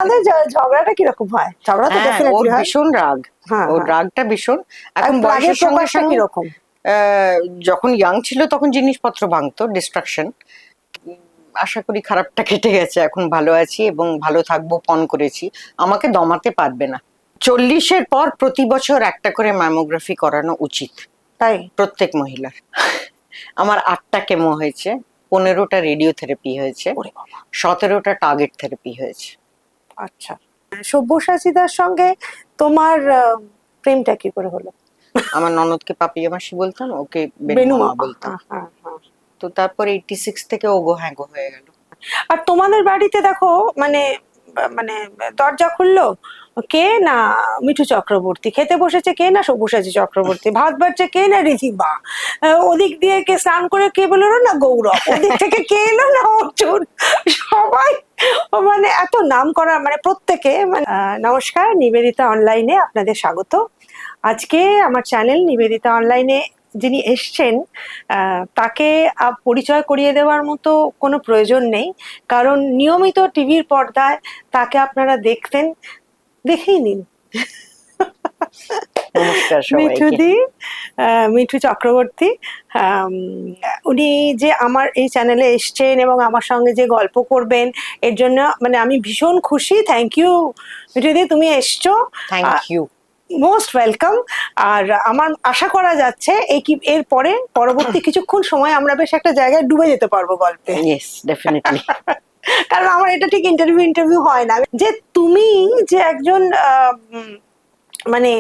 আমাদের ঝগড়াটা কিরকম হয়? ঝগড়া তো ওর ডেফিনেটলি হয়। ভীষণ রাগ, হ্যাঁ, ওর হ্যাঁ। রাগটা ভীষণ। আর এখন রাগের বয়সের সঙ্গে প্রকাশটা সঙ্গে কিরকম? যখন ইয়াং ছিল তখন জিনিসপত্র ভাঙতো, ডিস্ট্রাকশন। আশা করি খারাপটা কেটে গেছে, এখন ভালো আছি এবং ভালো থাকবো পণ করেছি। আমাকে দমাতে পারবে না। 40-এর পর প্রতি বছর একটা করে ম্যামোগ্রাফি করানো উচিত তাই? প্রত্যেক মহিলার। আমার 8টা কেমো হয়েছে, 15টা রেডিওথেরাপি হয়েছে, ওরে বাবা। 17টা টার্গেট থেরাপি হয়েছে। আচ্ছা। সব্যসাচীদার সঙ্গে তোমার প্রেমটা কি করে হলো? আমার ননদকে পাপিয়া মাসি বলতাম, ওকে বেনু বেনু মামা মামা। বলতাম। হ্যাঁ, হ্যাঁ, হ্যাঁ। তো তারপরে 86 থেকে ওগো হ্যাগো হয়ে গেল। আর তোমাদের বাড়িতে দেখো, মানে মানে দরজা খুললো কে না মিঠু চক্রবর্তী, খেতে বসেছে কে না সব্যসাচী চক্রবর্তী, ভাত বাড়ছে কে না ঋধিমা, ওদিক দিয়ে কে স্নান করে কে বেরোলো না গৌরব, ওদিক থেকে কে এলো না অর্জুন। সবাই মানে এত নাম করা, মানে প্রত্যেকে নমস্কার, নিবেদিতা অনলাইনে আপনাদের স্বাগত। আজকে আমার চ্যানেল নিবেদিতা অনলাইনে যিনি এসছেন তাকে পরিচয় করিয়ে দেওয়ার মতো কোনো প্রয়োজন নেই, কারণ নিয়মিত টিভির পর্দায় তাকে আপনারা দেখতেন, দেখেই নিন। নমস্কার সবাইকে। মিঠুদি, মিঠু চক্রবর্তী, উনি যে আমার এই চ্যানেলে এসছেন এবং আমার সঙ্গে যে গল্প করবেন, এর জন্য মানে আমি ভীষণ খুশি। থ্যাংক ইউ মিঠুদি, তুমি এসছো। Thank you. Most welcome. আর আমার আশা করা যাচ্ছে এর পরে পরবর্তী কিছুক্ষণ সময় আমরা বেশ একটা জায়গায় ডুবে যেতে পারবো গল্পে। Yes, definitely. কারণ আমার এটা ঠিক ইন্টারভিউ হয় না যে তুমি যে একজন মানে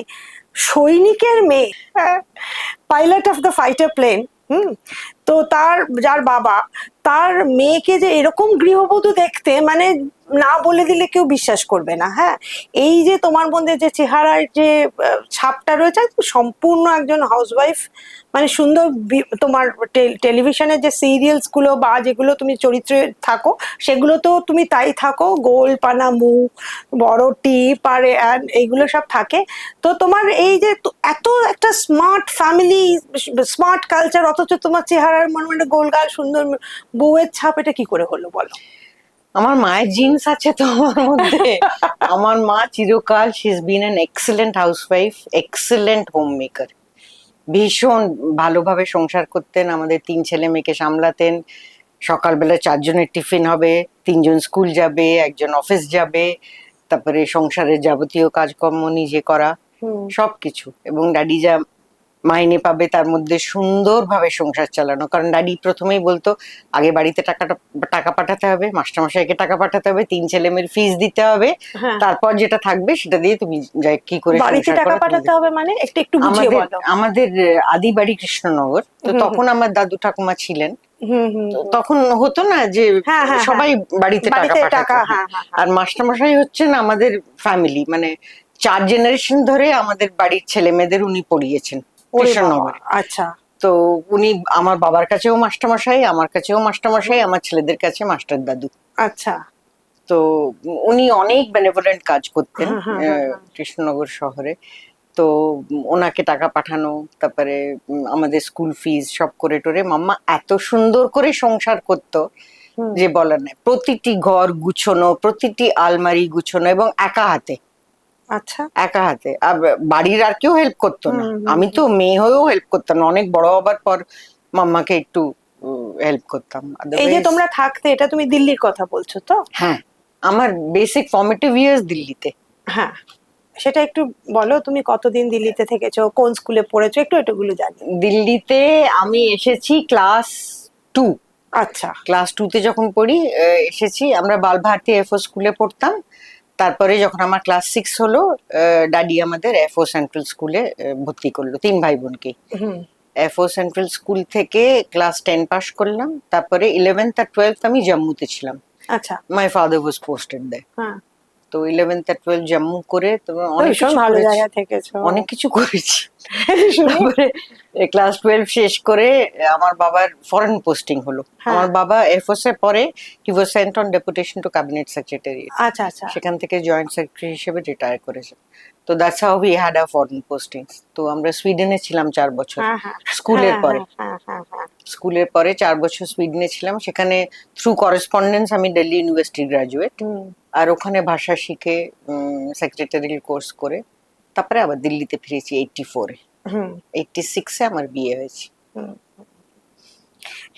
সৈনিকের মেয়ে, pilot of the fighter plane. তো যার বাবা তার মেয়েকে যে এরকম গৃহবধূ দেখতে, মানে না বলে দিলে কেউ বিশ্বাস করবে না। হ্যাঁ, এই যে তোমার মধ্যে যে চেহারার যে ছাপটা রয়েছে, সম্পূর্ণ একজন হাউসওয়াইফ। মানে সুন্দর তোমার টেলিভিশনের যে সিরিয়ালস গুলো বা যেগুলো তুমি চরিত্রে থাকো, সেগুলো তো তুমি তাই থাকো, গোল পানা মুখ, বড় টিপ আর এইগুলো সব থাকে। তো তোমার এই যে এত একটা স্মার্ট ফ্যামিলি, স্মার্ট কালচার, অথচ তোমার চেহারার মানে গোলগাল সুন্দর বউয়ের ছাপ, এটা কি করে হলো বলো? আমার মায়ের জিন্স আছে তো আমার মধ্যে। আমার মা চিরকাল, she is bin an excellent housewife, excellent home maker. ভীষণ ভালোভাবে সংসার করতেন, আমাদের 3 ছেলে মেয়েকে সামলাতেন। সকালবেলা 4 জনের টিফিন হবে, 3 জন স্কুল যাবে, 1 জন অফিস যাবে, তারপরে সংসারের যাবতীয় কাজকর্ম নিজে করা, সবকিছু। এবং ড্যাডি যা মাইনে পাবে তার মধ্যে সুন্দরভাবে সংসার চালানো। কারণ ড্যাডি প্রথমেই বলতো, আগে বাড়িতে টাকা পাঠাতে হবে, মাস্টারমশাইকে টাকা পাঠাতে হবে, 3 ছেলে মেয়ের ফিস দিতে হবে, তারপর যেটা থাকবে সেটা দিয়ে তুমি কি করে বাড়িতে টাকা পাঠাতে হবে, মানে একটু একটু বুঝিয়ে বলো। আমাদের আদি বাড়ি কৃষ্ণনগর, তো তখন আমার দাদু ঠাকুমা ছিলেন। তখন হতো না যে সবাই বাড়িতে টাকা পাঠাতো, আর মাস্টারমশাই হচ্ছেন আমাদের ফ্যামিলি, মানে 4 জেনারেশন ধরে আমাদের বাড়ির ছেলে মেয়েদের উনি পড়িয়েছেন কৃষ্ণনগরে। আচ্ছা। তো উনি আমার বাবার কাছেও মাস্টারমশাই, আমার কাছেও মাস্টারমশাই, আমার ছেলেদের কাছে মাস্টার দাদু। আচ্ছা। তো উনি অনেক বেনেভোলেন্ট কাজ করতেন কৃষ্ণনগর শহরে। তো ওনাকে টাকা পাঠানো, তারপরে আমাদের স্কুল ফিস সব করে টোরে মাম্মা এত সুন্দর করে সংসার করতো যে বলার নাই। প্রতিটি ঘর গুছোনো, প্রতিটি আলমারি গুছোনো, এবং একা হাতে। আচ্ছা। একা হাতে। আর বাড়ির আর কেউ হেল্প করতো না। আমি তো মেয়ে হয়েও হেল্প করতাম না, অনেক বড় হবার পর মাম্মাকে একটু হেল্প করতাম। এই যে তোমরা থাকতে, এটা তুমি দিল্লির কথা বলছো তো? হ্যাঁ, আমার বেসিক ফর্মেটিভ ইয়ার্স দিল্লিতে। হ্যাঁ, সেটা একটু বলো, তুমি কতদিন দিল্লিতে থেকেছো, কোন স্কুলে পড়েছো, একটু এটুগুলো জানি। দিল্লিতে আমি এসেছি ক্লাস 2। আচ্ছা। ক্লাস 2তে যখন পড়ি এসেছি। আমরা বালভারতী এফও স্কুলে পড়তাম। তারপরে যখন আমার ক্লাস 6 হলো, ড্যাডি আমাদের এফও সেন্ট্রাল স্কুলে ভর্তি করলো, 3 ভাই বোনকে। এফও সেন্ট্রাল স্কুল থেকে ক্লাস 10 পাস করলাম। তারপরে 11th আর 12th আমি জম্মুতে ছিলাম। আচ্ছা। মাই ফাদার ওয়াজ পোস্টেড দেয়ার। তো 11th আর 12th জম্মু করে অনেক কিছু করেছি। তারপরে ক্লাস 12 শেষ করে আমার বাবার ফরেন পোস্টিং হলো। আমার বাবা এফওস এর পরে he was sent on deputation to cabinet secretary. আচ্ছা আচ্ছা। সেখান থেকে জয়েন্ট সেক্রেটারি হিসেবে রিটায়ার করেছে। তো that's how we had a foreign posting. তো আমরা সুইডেনে ছিলাম 4 বছর স্কুলের পরে। স্কুলের পরে 4 বছর সুইডেনে ছিলাম, সেখানে থ্রু করেসপন্ডেন্স আমি দিল্লি ইউনিভার্সিটি গ্রাজুয়েট, আর ওখানে ভাষা শিখে সেক্রেটারিয়াল কোর্স করে তারপরে আবার দিল্লিতে ফিরেছি 84-এ। 86-এ আমার বিয়ে হয়েছে।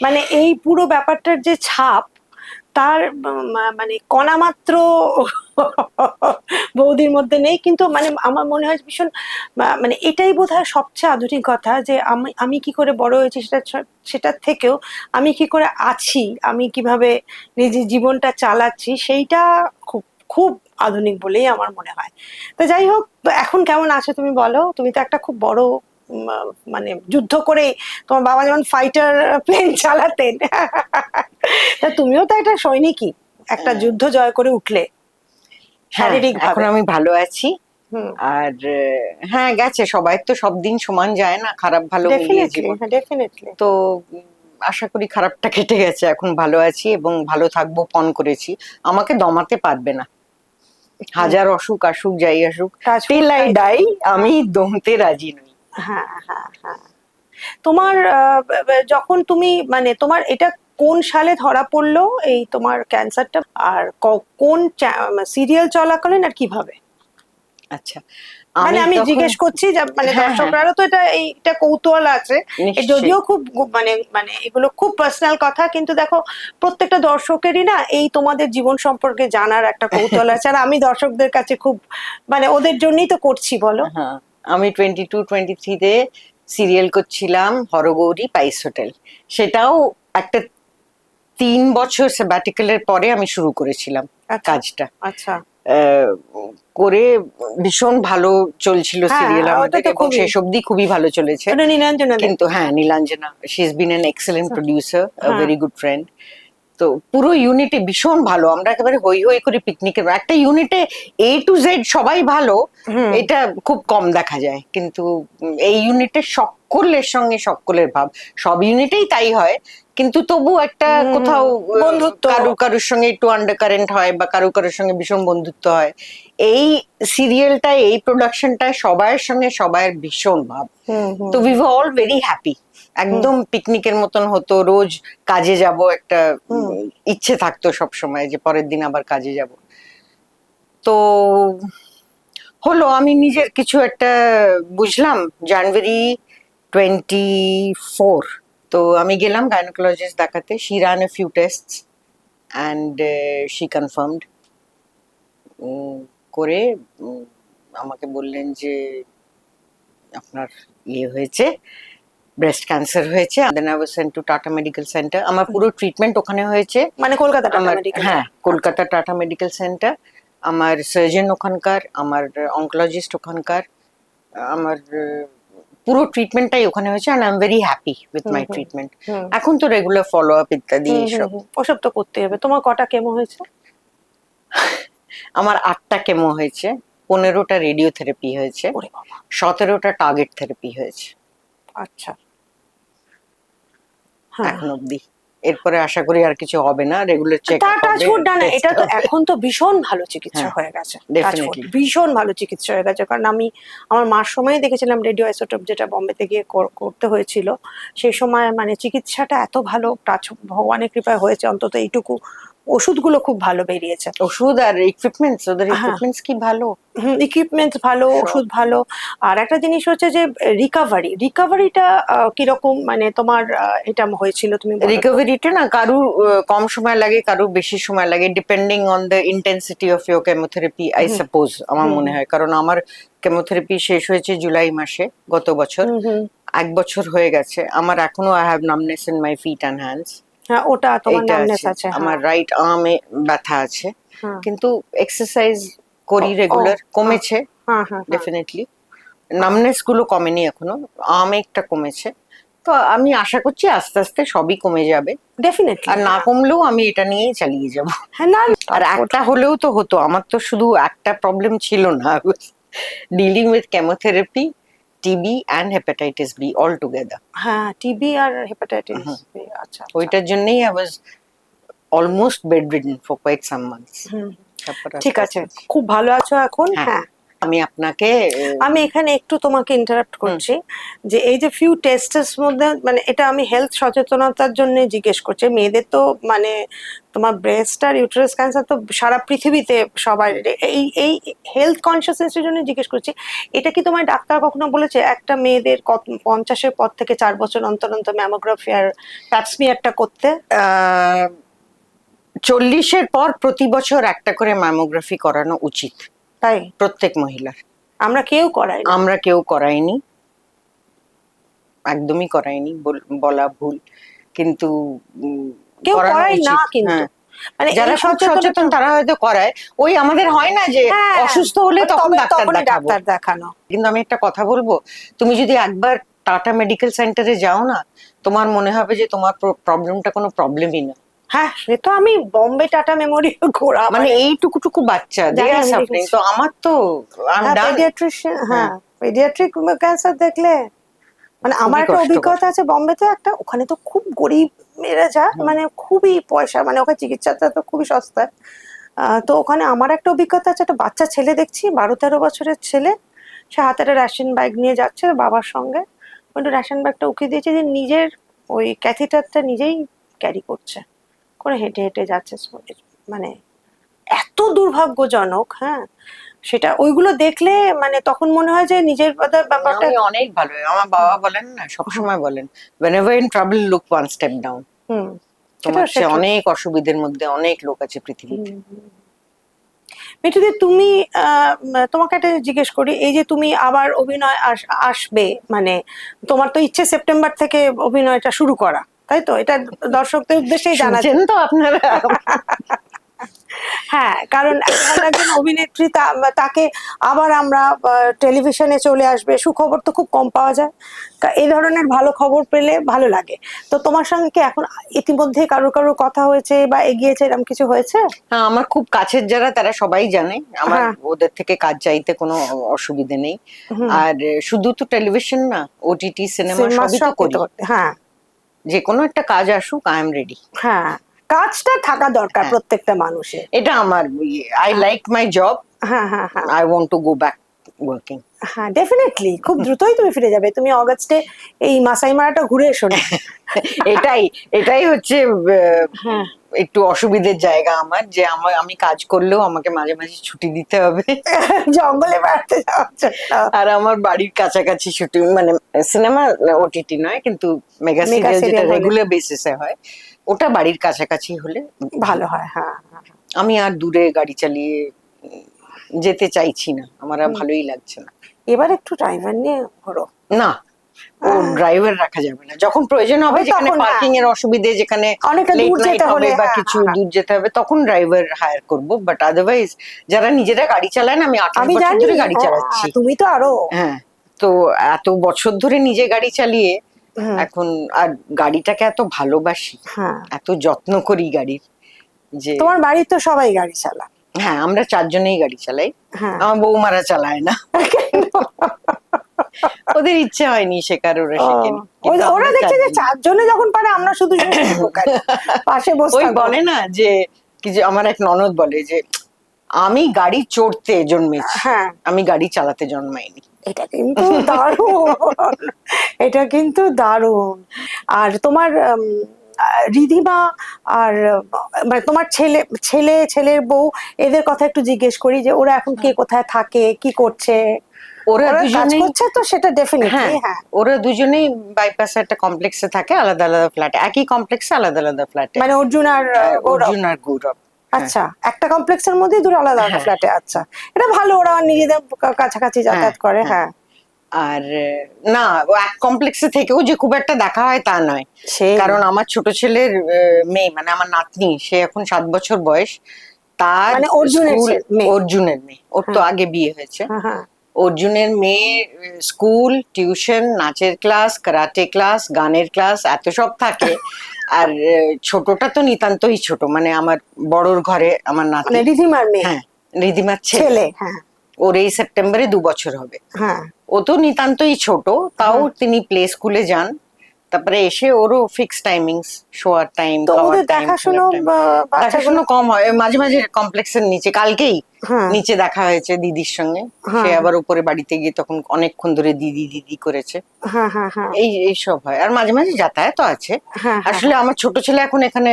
মানে এই পুরো ব্যাপারটার যে ছাপ, তার মানে কণা মাত্র বৌদির মধ্যে নেই, কিন্তু মানে আমার মনে হয় ভীষণ মানে এটাই বোধহয় সবচেয়ে আধুনিকতা, যে আমি কি করে বড় হয়েছি সেটার থেকেও আমি কি করে আছি, আমি কিভাবে নিজের জীবনটা চালাচ্ছি, সেইটা খুব খুব আধুনিক বলেই আমার মনে হয়। তো যাই হোক, এখন কেমন আছো তুমি বলো? তুমি তো একটা খুব বড় মানে যুদ্ধ করে, তোমার বাবা যেমন ফাইটার প্লেন চালাতেন, তা তুমিও তো একটা সৈনিকই, একটা যুদ্ধ জয় করে উঠলে শারীরিক এখন ভাবে। আমি ভালো আছি। আর হ্যাঁ, গেছে, সবাই তো সব দিন সমান যায় না, খারাপ ভালো মিলিয়ে জীবন। ডেফিনেটলি। তো আশা করি খারাপটা কেটে গেছে, এখন ভালো আছি এবং ভালো থাকবো পণ করেছি। আমাকে দমাতে পারবে না, হাজার অসুখ আসুক যাই আসুক, টিল আই ডাই আমি দমতে রাজি নই। হ্যাঁ হ্যাঁ হ্যাঁ। তোমার যখন তুমি মানে তোমার এটা কোন সালে ধরা পড়লো এই তোমার ক্যান্সারটা, আর কোন সিরিয়াল চলাকালীন, আর কিভাবে? আচ্ছা, মানে আমি জিজ্ঞেস করছি যে মানে দর্শকরাও তো এটা কৌতূহল আছে, যদিও খুব মানে মানে এগুলো খুব পার্সোনাল কথা, কিন্তু দেখো প্রত্যেকটা দর্শকেরই না এই তোমাদের জীবন সম্পর্কে জানার একটা কৌতূহল আছে, আর আমি দর্শকদের কাছে খুব মানে ওদের জন্যই তো করছি, বলো। আমি 22-23-তে সিরিয়াল করছিলাম হরগৌরী পাইস হোটেল, সেটাও একটা 3 বছর স্যাবাটিক্যালের পরে আমি শুরু করেছিলাম কাজটা। আচ্ছা। করে ভীষণ ভালো চলছিল সিরিয়াল আমাদের, এবং শেষ অবধি খুবই ভালো চলেছে। কিন্তু হ্যাঁ, Nilanjana, she is bin an excellent producer, a very good friend. তো পুরো ইউনিটে ভীষণ ভালো, আমরা একেবারে হই হই করে পিকনিকের একটা ইউনিটে A to Z সবাই ভালো, এটা খুব কম দেখা যায়, কিন্তু এই ইউনিটে সকলের সঙ্গে সকলের ভাব, সব ইউনিটেই তাই হয়, কিন্তু তবু একটা কোথাও বন্ধুত্ব, কারুর সঙ্গে একটু আন্ডারকারেন্ট হয় বা কারুর সঙ্গে ভীষণ বন্ধুত্ব হয়। এই সিরিয়ালটা, এই প্রোডাকশনটায় সবার সঙ্গে সবার ভীষণ ভাব। তো we were all very happy, একদম পিকনিকের মতন হতো, রোজ কাজে যাব একটা ইচ্ছে থাকতো সব সময় যে পরের দিন আবার কাজে যাব। তো হলো, আমি নিজের কিছু একটা বুঝলাম জানুয়ারি 24, তো আমি গেলাম গাইনোকোলজিস্ট দেখাতে, she run a few tastes and she confirmed করে আমাকে বললেন যে আপনার ইয়ে হয়েছে, ব্রেস্ট ক্যান্সার হয়েছে। Then I was sent to Tata medical centre. আমার পুরো ট্রিটমেন্ট ওখানে হয়েছে, মানে কলকাতা টাটা মেডিকেল। হ্যাঁ, কলকাতা টাটা মেডিকেল সেন্টার। আমার সার্জন ওখানকার, আমার অনকোলজিস্ট ওখানকার, আমার পুরো ট্রিটমেন্টটাই ওখানে হয়েছে, and I am very happy with my treatment. এখন তো রেগুলার ফলো আপ ইত্যাদি সব, ওসব তো করতে হবে। তোমার কটা কেমো হয়েছে? আমার 8টা কেমো হয়েছে, 15টা রেডিওথেরাপি হয়েছে, 17টা টার্গেট থেরাপি হয়েছে। আচ্ছা, এখন অবধি। এরপরে আশা করি আর কিছু হবে না, রেগুলার চেক আপ হবে। না, এটা তো এখন তো ভীষণ ভালো চিকিৎসা হয়ে গেছে, ভীষণ ভালো চিকিৎসা হয়ে গেছে, কারণ আমি আমার মার সময় দেখেছিলাম রেডিও আইসোটোপ, যেটা বোম্বেতে গিয়ে করতে হয়েছিল, সেই সময় মানে চিকিৎসাটা এত ভালো, ভগবানের কৃপায় হয়েছে অন্তত এইটুকু। ওষুধগুলো খুব ভালো বেরিয়েছে, ওষুধ আর ইকুইপমেন্টস, ওদের ইকুইপমেন্টস কি ভালো, ইকুইপমেন্টস ভালো, ওষুধ ভালো। আর একটা জিনিস হচ্ছে যে রিকভারিটা কিরকম, মানে তোমার এটা হয়েছিল তুমি? রিকভারিটা না কারু কম সময় লাগে, কারু বেশি সময় লাগে, depending on the intensity of your chemotherapy, I suppose, আমার মনে হয়। কারণ আমার কেমোথেরাপি শেষ হয়েছে জুলাই মাসে গত বছর, 1 বছর হয়ে গেছে। আমার এখনো I have numbness in my feet and hands. হ্যাঁ, ওটা তোমার নামনেস আছে। আমার রাইট আর্মে ব্যথা আছে, কিন্তু এক্সারসাইজ করি রেগুলার, কমেছে ডেফিনেটলি। নামনেস গুলো কমেনি এখনো, আর্মে একটা কমেছে। তো আমি আশা করছি আস্তে আস্তে সবই কমে যাবে ডেফিনেটলি, আর না কমলেও আমি এটা নিয়েই চালিয়ে যাব। হ্যাঁ, না আর একটা হলেও তো হতো, আমার তো শুধু একটা প্রবলেম ছিল না, dealing with chemotherapy, TB and hepatitis B all together. হ্যাঁ, টিবি আর হেপাটাইটিস বি। আচ্ছা, ওইটার জন্যই I was almost bedridden for quite some months. ঠিক আছে, খুব ভালো আছো এখন? হ্যাঁ, আমি আপনাকে আমি এখানে একটু তোমাকে ইন্টারাপ্ট করছি, যে এই যে ফিউ টেস্টের মধ্যে, মানে এটা আমি হেলথ সচেতনতার জন্য জিজ্ঞেস করছি। মেয়েদের তো মানে তোমার ব্রেস্ট আর ইউটেরাস ক্যান্সার তো সারা পৃথিবীতে সবার, এই এই হেলথ কনসিয়াসনেসের জন্য জিজ্ঞেস করছি। এটা কি তোমার ডাক্তার কখনো বলেছে একটা মেয়েদের 50-এর পর থেকে 4 বছর অন্তর অন্তর ম্যামোগ্রাফি আর প্যাপস্মিয়ারটা করতে? 40-এর পর প্রতি বছর একটা করে ম্যামোগ্রাফি করানো উচিত তাই প্রত্যেক মহিলার। আমরা কেউ করাই না। আমরা কেউ করাইনি, একদমই করাইনি, বলা ভুল, কিন্তু কেউ করানো করাই না উচিত। কিন্তু, হ্যাঁ, মানে যারা এই খুব সচেতন তারা হয়তো করায়। ওই আমাদের হয় না যে হ্যাঁ, অসুস্থ হলে তখন ডাক্তার তখনই দেখাবো। ডাক্তার দেখানো। কিন্তু আমি একটা কথা বলবো, তুমি যদি একবার টাটা মেডিকেল সেন্টারে যাও না, তোমার মনে হবে যে তোমার প্রবলেমটা কোনো প্রবলেমই না। হ্যাঁ, সে তো আমি বম্বে টাটা মেমোরিয়াল ঘোরা, মানে এইটুকু বাচ্চা জানি, they are আমি suffering। দেখেছি। তো আমার তো I'm done। পেডিয়াট্রিশিয়ান, হ্যাঁ, পেডিয়াট্রিক ক্যান্সার দেখলে, মানে আমার একটা কষ্টকর। অভিজ্ঞতা আছে বম্বেতে। একটা ওখানে তো খুব গরিব মেয়েরা যায়, মানে খুবই পয়সা, মানে ওখানে চিকিৎসাটা তো খুবই সস্তা। তো ওখানে আমার একটা অভিজ্ঞতা আছে, একটা বাচ্চা ছেলে দেখছি, 12-13 বছরের ছেলে, সে হাতে একটা রেশন ব্যাগ নিয়ে যাচ্ছে বাবার সঙ্গে, কিন্তু রেশন ব্যাগটা উঠিয়ে দিয়েছে, যে নিজের ওই ক্যাথিটারটা নিজেই ক্যারি করছে, করে হেঁটে হেঁটে যাচ্ছে। মানে এত দুর্ভাগ্যজনক। হ্যাঁ, সেটা ওইগুলো দেখলে মানে তখন মনে হয় যে নিজের ব্যাপারটা। আমি অনেক ভালো, আমার বাবা বলেন না, সবসময় বলেন whenever in trouble look one step down। হুম, তোমার সেটা চেয়ে অনেক অসুবিধের মধ্যে অনেক লোক আছে পৃথিবীতে। মিঠুদি, তুমি তোমাকে একটা জিজ্ঞেস করি, এই যে তুমি আবার অভিনয় আসবে, মানে তোমার তো ইচ্ছে সেপ্টেম্বর থেকে অভিনয়টা শুরু করা, তাই তো? এটা দর্শকদের উদ্দেশ্যেই জানা। শুনছেন তো আপনারা? হ্যাঁ, কারণ এখন একজন অভিনেত্রী, তাকে আবার আমরা টেলিভিশনে চলে আসবে, সুখবর তো খুব কম পাওয়া যায়। এই ধরনের ভালো খবর পেলে ভালো লাগে। তো তোমার সঙ্গে কি এখন ইতিমধ্যে কারোর কথা হয়েছে বা এগিয়েছে, এরকম কিছু হয়েছে? হ্যাঁ, আমার খুব কাছের যারা তারা সবাই জানে আমার হ্যাঁ। ওদের থেকে কাজ চাইতে কোনো অসুবিধে নেই। আর শুধু তো টেলিভিশন না, ওটিটি সিনেমা সিনেমা সবই তো সব করি। হ্যাঁ, যে কোনো একটা কাজ আসুক, আই এম রেডি। হ্যাঁ, কাজটা থাকা দরকার হ্যাঁ। প্রত্যেকটা মানুষের। এটা আমার আই লাইক মাই জব, হ্যাঁ, হ্যাঁ, হ্যাঁ, I want to go back working. হ্যাঁ, ডেফিনেটলি খুব দ্রুতই তুমি ফিরে যাবে। তুমি অগাস্টে এই মাসাই মারাটা ঘুরে এসো না। এটাই এটাই হচ্ছে হ্যাঁ, একটু অসুবিধের জায়গা আমার, যে আমি কাজ করলেও আমাকে মাঝে মাঝে ছুটি দিতে হবে। জঙ্গলে বেড়াতে যাওয়ার জন্য। আর আমার বাড়ির কাছাকাছি শুটিং, মানে সিনেমা ওটিটি নয়, কিন্তু মেগা Mega সিরিয়াল যেটা serial হলে। রেগুলার বেসিসে হয়, ওটা বাড়ির কাছাকাছি হলে ভালো হয়। হ্যাঁ, হ্যাঁ, হ্যাঁ। আমি আর দূরে গাড়ি চালিয়ে যেতে চাইছি না, আমার আর ভালোই লাগছে না। এবার একটু ড্রাইভার নিয়ে ঘোরো। না, ও ড্রাইভার রাখা যাবে না। যখন প্রয়োজন হবে, ওই যেখানে তখন, পার্কিং এর অসুবিধে, যেখানে অনেকটা লেট দূর নাইট যেতে হবে হলে, বা হ্যাঁ, কিছু হ্যাঁ। দূর যেতে হবে, তখন ড্রাইভার হায়ার করব। বাট আদারওয়াইজ যারা নিজেরা গাড়ি চালায় না, আমি 28 আমি বছর জানি, ধরে গাড়ি হ্যাঁ, চালাচ্ছি। তুমি তো আরো। হ্যাঁ, তো এত বছর ধরে নিজে গাড়ি চালিয়ে এখন আর গাড়িটাকে এত ভালোবাসি, হ্যাঁ, এত যত্ন করি গাড়ির, যে তোমার বাড়ির তো সবাই গাড়ি চালায়। হ্যাঁ, আমরা 4 জনেই গাড়ি চালাই। হ্যাঁ। আমার বৌমারা চালায় না, ওদের ইচ্ছে হয়নি শেখার, ওরা শেখেনি। কিন্তু ওরা আমরা দেখছে যে 4 জন। 4 জনে যখন পারে, আমরা শুধু শুধু শিখবো কেন? পাশে বসে ওই থাকবো। বলে না যে কিছু, আমার এক ননদ বলে যে আমি গাড়ি চড়তে জন্মেছি, হ্যাঁ। আমি গাড়ি চালাতে জন্মাইনি। এটা কিন্তু দারুণ, এটা কিন্তু দারুণ। আর তোমার রিধিমা আর মানে তোমার ছেলের বউ, এদের কথা একটু জিজ্ঞেস করি, যে ওরা এখন কে কোথায় থাকে, কি করছে? ওরা কাজ দুজনেই, করছে তো, সেটা ডেফিনেটলি। হ্যাঁ, ওরা দুজনেই বাইপাসে একটা কমপ্লেক্সে থাকে, আলাদা আলাদা ফ্ল্যাটে, একই কমপ্লেক্সে আলাদা আলাদা ফ্ল্যাটে। মানে অর্জুন আর গৌরব। অর্জুন আর গৌরব। আচ্ছা, একটা কমপ্লেক্সের মধ্যে দুটো আলাদা আলাদা ফ্ল্যাটে। আচ্ছা, এটা ভালো, ওরা নিজেদের কাছাকাছি যাতায়াত করে। হ্যাঁ, আর না, ও এক কমপ্লেক্সে থেকেও যে খুব একটা দেখা হয় তা নয়। কারণ আমার ছোট ছেলের মেয়ে, মানে আমার নাতনি, সে এখন 7 বছর বয়স, তার মানে অর্জুনের মেয়ে, ওর তো আগে বিয়ে হয়েছে। হ্যাঁ, অর্জুনের মেয়ে স্কুল, টিউশন, নাচের ক্লাস, কারাটে ক্লাস, গানের ক্লাস, এত সব থাকে। আর ছোটটা তো নিতান্তই ছোট, মানে আমার বড়র ঘরে আমার নাতনি, মানে রিধিমার মেয়ে। হ্যাঁ, রিধিমার ছেলে। হ্যাঁ, ওর এই সেপ্টেম্বরে 2 বছর হবে। হ্যাঁ, ও তো নিতান্তই ছোট, তাও তিনি প্লে স্কুলে যান। তারপরে এসে ওরও ফিক্স টাইমিংস, শোয়ার টাইম, তো ওদের দেখাশুনো দেখাশুনো কম হয়, মাঝে মাঝে কমপ্লেক্সের নিচে, কালকেই হ্যাঁ নিচে দেখা হয়েছে দিদির সঙ্গে, হ্যাঁ সে আবার উপরে বাড়িতে গিয়ে তখন অনেকক্ষণ ধরে দিদি দিদি করেছে। হ্যাঁ হ্যাঁ হ্যাঁ এইসব হয়, আর মাঝে মাঝে যাতায়াতও আছে। হ্যাঁ হ্যাঁ আসলে আমার ছোট ছেলে এখন এখানে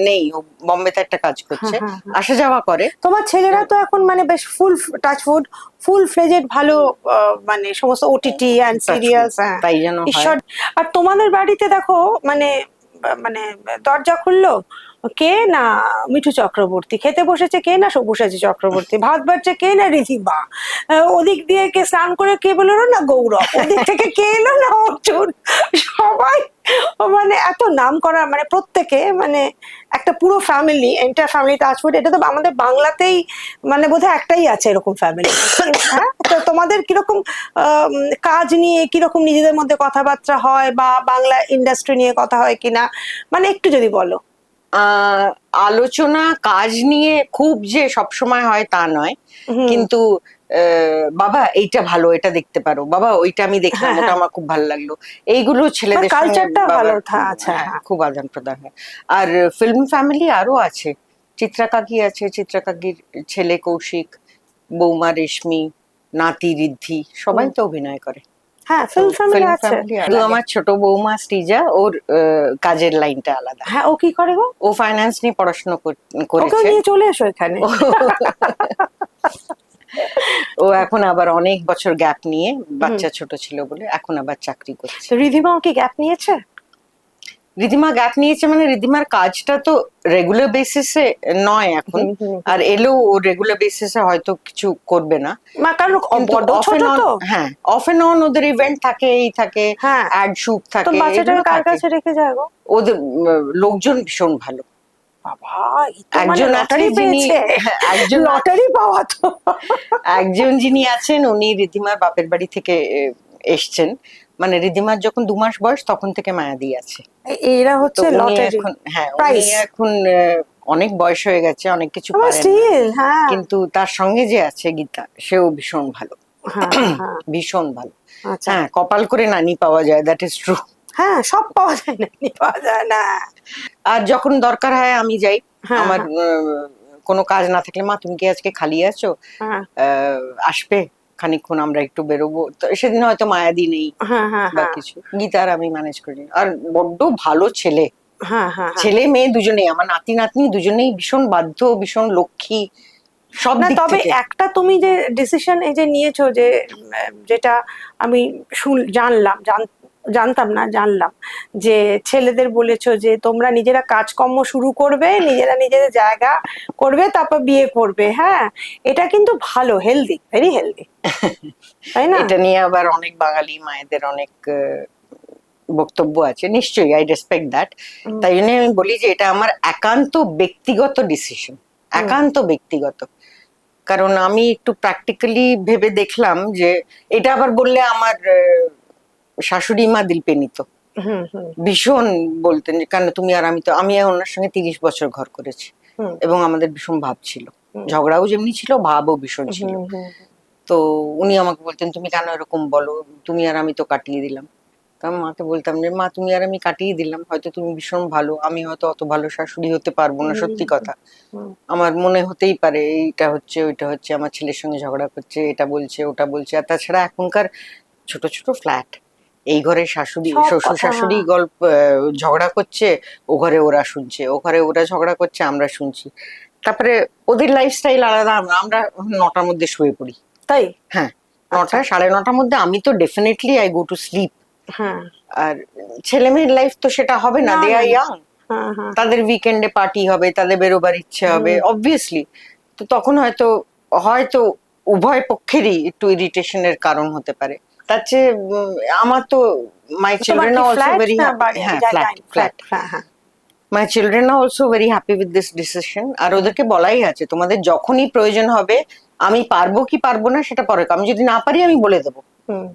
নেই, ও বম্বেতে একটা কাজ করছে, হ্যাঁ, হ্যাঁ। আসা যাওয়া করে। তোমার ছেলেরা তো এখন মানে বেশ টাচউড ফুল ফ্লেজেড ভালো, মানে সমস্ত ওটিটি অ্যান্ড সিরিয়ালস, হ্যাঁ তাই যেন হয়। ঈশ্বর। আর তোমাদের বাড়িতে দেখো মানে মানে দরজা খুললো কে না মিঠু চক্রবর্তী, খেতে বসেছে কে না সব্যসাচী চক্রবর্তী, ভাত বাড়ছে কে না ঋধিমা, ওদিক দিয়ে কে স্নান করে কে বেরোলো না গৌরব, ওদিক থেকে কে এলো না অর্জুন, সবাই মানে এত নাম করা, মানে প্রত্যেকে মানে একটা পুরো ফ্যামিলি, এন্টার ফ্যামিলি টাচউড। এটা তো আমাদের বাংলাতেই মানে বোধহয় একটাই আছে এরকম ফ্যামিলি। হ্যাঁ, তো তোমাদের কিরকম কাজ নিয়ে কিরকম নিজেদের মধ্যে কথাবার্তা হয়, বা বাংলা ইন্ডাস্ট্রি নিয়ে কথা হয় কিনা, মানে একটু যদি বলো। আলোচনা কাজ নিয়ে খুব যে সব সময় হয় তা নয়, কিন্তু বাবা এইটা ভালো, এটা দেখতে পারো, বাবা ওইটা আমি দেখলাম, হ্যাঁ, ওটা হ্যাঁ। আমার খুব ভালো লাগলো, এইগুলো ছেলেদের সঙ্গে কালচারটা ভালো বাবার আছে, হ্যাঁ। খুব আদান প্রদান হয়। আর ফিল্ম ফ্যামিলি আরো আছে, চিত্রা কাকি আছে, চিত্রা কাকির ছেলে কৌশিক, বৌমা রেশমি, নাতি ঋদ্ধি, সবাই তো অভিনয় করে। হ্যাঁ, ফিল্ম ফ্যামিলি আছে। শুধু আমার ছোট বৌমা শ্রীজা, ওর কাজের লাইনটা আলাদা। হ্যাঁ, ও কি করে গো? ও ফাইন্যান্স নিয়ে পড়াশোনা ওকে করেছে। নিয়ে চলে এসো এখানে। ও এখন আবার অনেক বছর গ্যাপ নিয়ে, বাচ্চা ছোট ছিল বলে এখন আবার চাকরি করছে। তো ঋধিমাও কি গ্যাপ নিয়েছে? রিধিমা গ্যাপ নিয়েছে মানে রিধিমার কাজটা তো রেগুলার বেসিসে নয় এখন, আর এলেও ও রেগুলার বেসিসে হয়তো কিছু করবে না, কারণ বড্ড ছোট তো। হ্যাঁ, অফ এন্ড অন ওদের ইভেন্ট থাকে, এই থাকে, হ্যাঁ, অ্যাড শুট তো থাকে, বাচ্চাটাকে এগুলো কার থাকে। কাছে রেখে যায় গো? ওদের লোকজন ভীষণ ভালো। বাবা, এই তো মানে একজন লটারি আছে যিনি, পেয়েছে, একজন লটারি পাওয়া তো। একজন যিনি আছেন উনি রিধিমার বাপের বাড়ি থেকে এসছেন, মানে রিধিমার যখন 2 মাস বয়স তখন থেকে মায়াদি আছে। এরা তো হচ্ছে উনি লটারি এখন, হ্যাঁ উনি প্রাইস। এখন অনেক বয়স হয়ে গেছে, অনেক কিছু আমার পারেন না, স্টিল, হ্যাঁ কিন্তু তার সঙ্গে যে আছে গীতা, সেও ভীষণ ভালো, হ্যাঁ হ্যাঁ। ভীষণ ভালো। আচ্ছা, হ্যাঁ, কপাল করে নানি পাওয়া যায়, দ্যাট ইজ ট্রু। হ্যাঁ সব পাওয়া যায় না, পাওয়া যায় না। আর যখন দরকার হয় আমি যাই, হ্যাঁ, আমার হ্যাঁ, কোনো কাজ না থাকলে, মা তুমি কি আজকে খালি আছো, হ্যাঁ আসবে খানিকক্ষণ, আমরা একটু বেরোবো, তো সেদিন হয়তো মায়াদি নেই হ্যাঁ হ্যাঁ বা হ্যাঁ কিছু, গীতার আমি ম্যানেজ করি। আর বড্ড ভালো ছেলে, হ্যাঁ হ্যাঁ হ্যাঁ। ছেলে মেয়ে দুজনেই, আমার নাতি নাতনি দুজনেই ভীষণ বাধ্য, ভীষণ লক্ষ্মী, সব না দিক তবে থেকে। একটা তুমি যে ডিসিশন এই যে নিয়েছো, যে যেটা আমি জানতাম না, জানলাম যে ছেলেদের বলেছো যে তোমরা নিজেরা কাজকর্ম শুরু করবে, নিজেরা নিজেদের জায়গা করবে, তারপর বিয়ে করবে। হ্যাঁ, এটা কিন্তু ভালো, হেলদি, ভেরি হেলদি, তাই না? এটা নিয়ে আবার অনেক বাঙালি মায়েদের অনেক বক্তব্য আছে, নিশ্চয়ই, আই রেসপেক্ট দ্যাট। তাই জন্য আমি বলি যে এটা আমার একান্ত ব্যক্তিগত ডিসিশন, একান্ত ব্যক্তিগত। কারণ আমি একটু প্র্যাকটিক্যালি ভেবে দেখলাম যে, এটা আবার বললে আমার শাশুড়ি মা দিলপে নিত, হুম হুম ভীষণ বলতেন যে কেন তুমি আর আমি, তো আমি ওনার সঙ্গে 30 বছর ঘর করেছি, হুম এবং আমাদের ভীষণ ভাব ছিল, ঝগড়াও যেমনি ছিল, ভাবও ভীষণ ছিল। হুম হুম। তো উনি আমাকে বলতেন তুমি কেন এরকম বলো, তুমি আর আমি তো কাটিয়ে দিলাম। কারণ মাকে বলতাম যে মা তুমি আর আমি কাটিয়ে দিলাম, হয়তো তুমি ভীষণ ভালো, আমি হয়তো অত ভালো শাশুড়ি হতে পারবো না, সত্যি কথা। আমার মনে হতেই পারে এইটা হচ্ছে ওইটা হচ্ছে, আমার ছেলের সঙ্গে ঝগড়া করছে, এটা বলছে ওটা বলছে। আর তাছাড়া এখনকার ছোট ছোট ফ্ল্যাট, এই ঘরে শাশুড়ি সব শ্বশুর কথা, শাশুড়ি গল্প ঝগড়া করছে, ও ঘরে ওরা শুনছে, ও ঘরে ওরা ঝগড়া করছে, আমরা শুনছি। তারপরে ওদের লাইফস্টাইল আলাদা, আমরা 9টার মধ্যে শুয়ে পড়ি। তাই? হ্যাঁ, 9টা 9:30টার মধ্যে আমি তো definitely I go to sleep. হ্যাঁ আর ছেলে মেয়ের লাইফ তো সেটা হবে না, না, দে না, আর না। ইয়াং, হ্যাঁ হ্যাঁ তাদের উইকেন্ডে পার্টি হবে, তাদের বেরোবার ইচ্ছে হবে অবভিয়াসলি। তো তখন হয়তো হয়তো উভয় পক্ষেরই একটু ইরিটেশনের কারণ হতে পারে। তার চেয়ে আমার তো মাই তোমার চিলড্রেন কি অলসো ফ্ল্যাট ভেরি না হ্যাপি। বাড়ি? আমি হ্যাঁ, ফ্ল্যাট জানি ফ্ল্যাট। হ্যাঁ হ্যাঁ। My children are also very happy with this decision. আর ওদেরকে বলাই আছে তোমাদের যখনই প্রয়োজন হবে, আমি পারবো কি পারবো না সেটা পরে, আমি যদি না পারি আমি বলে দেবো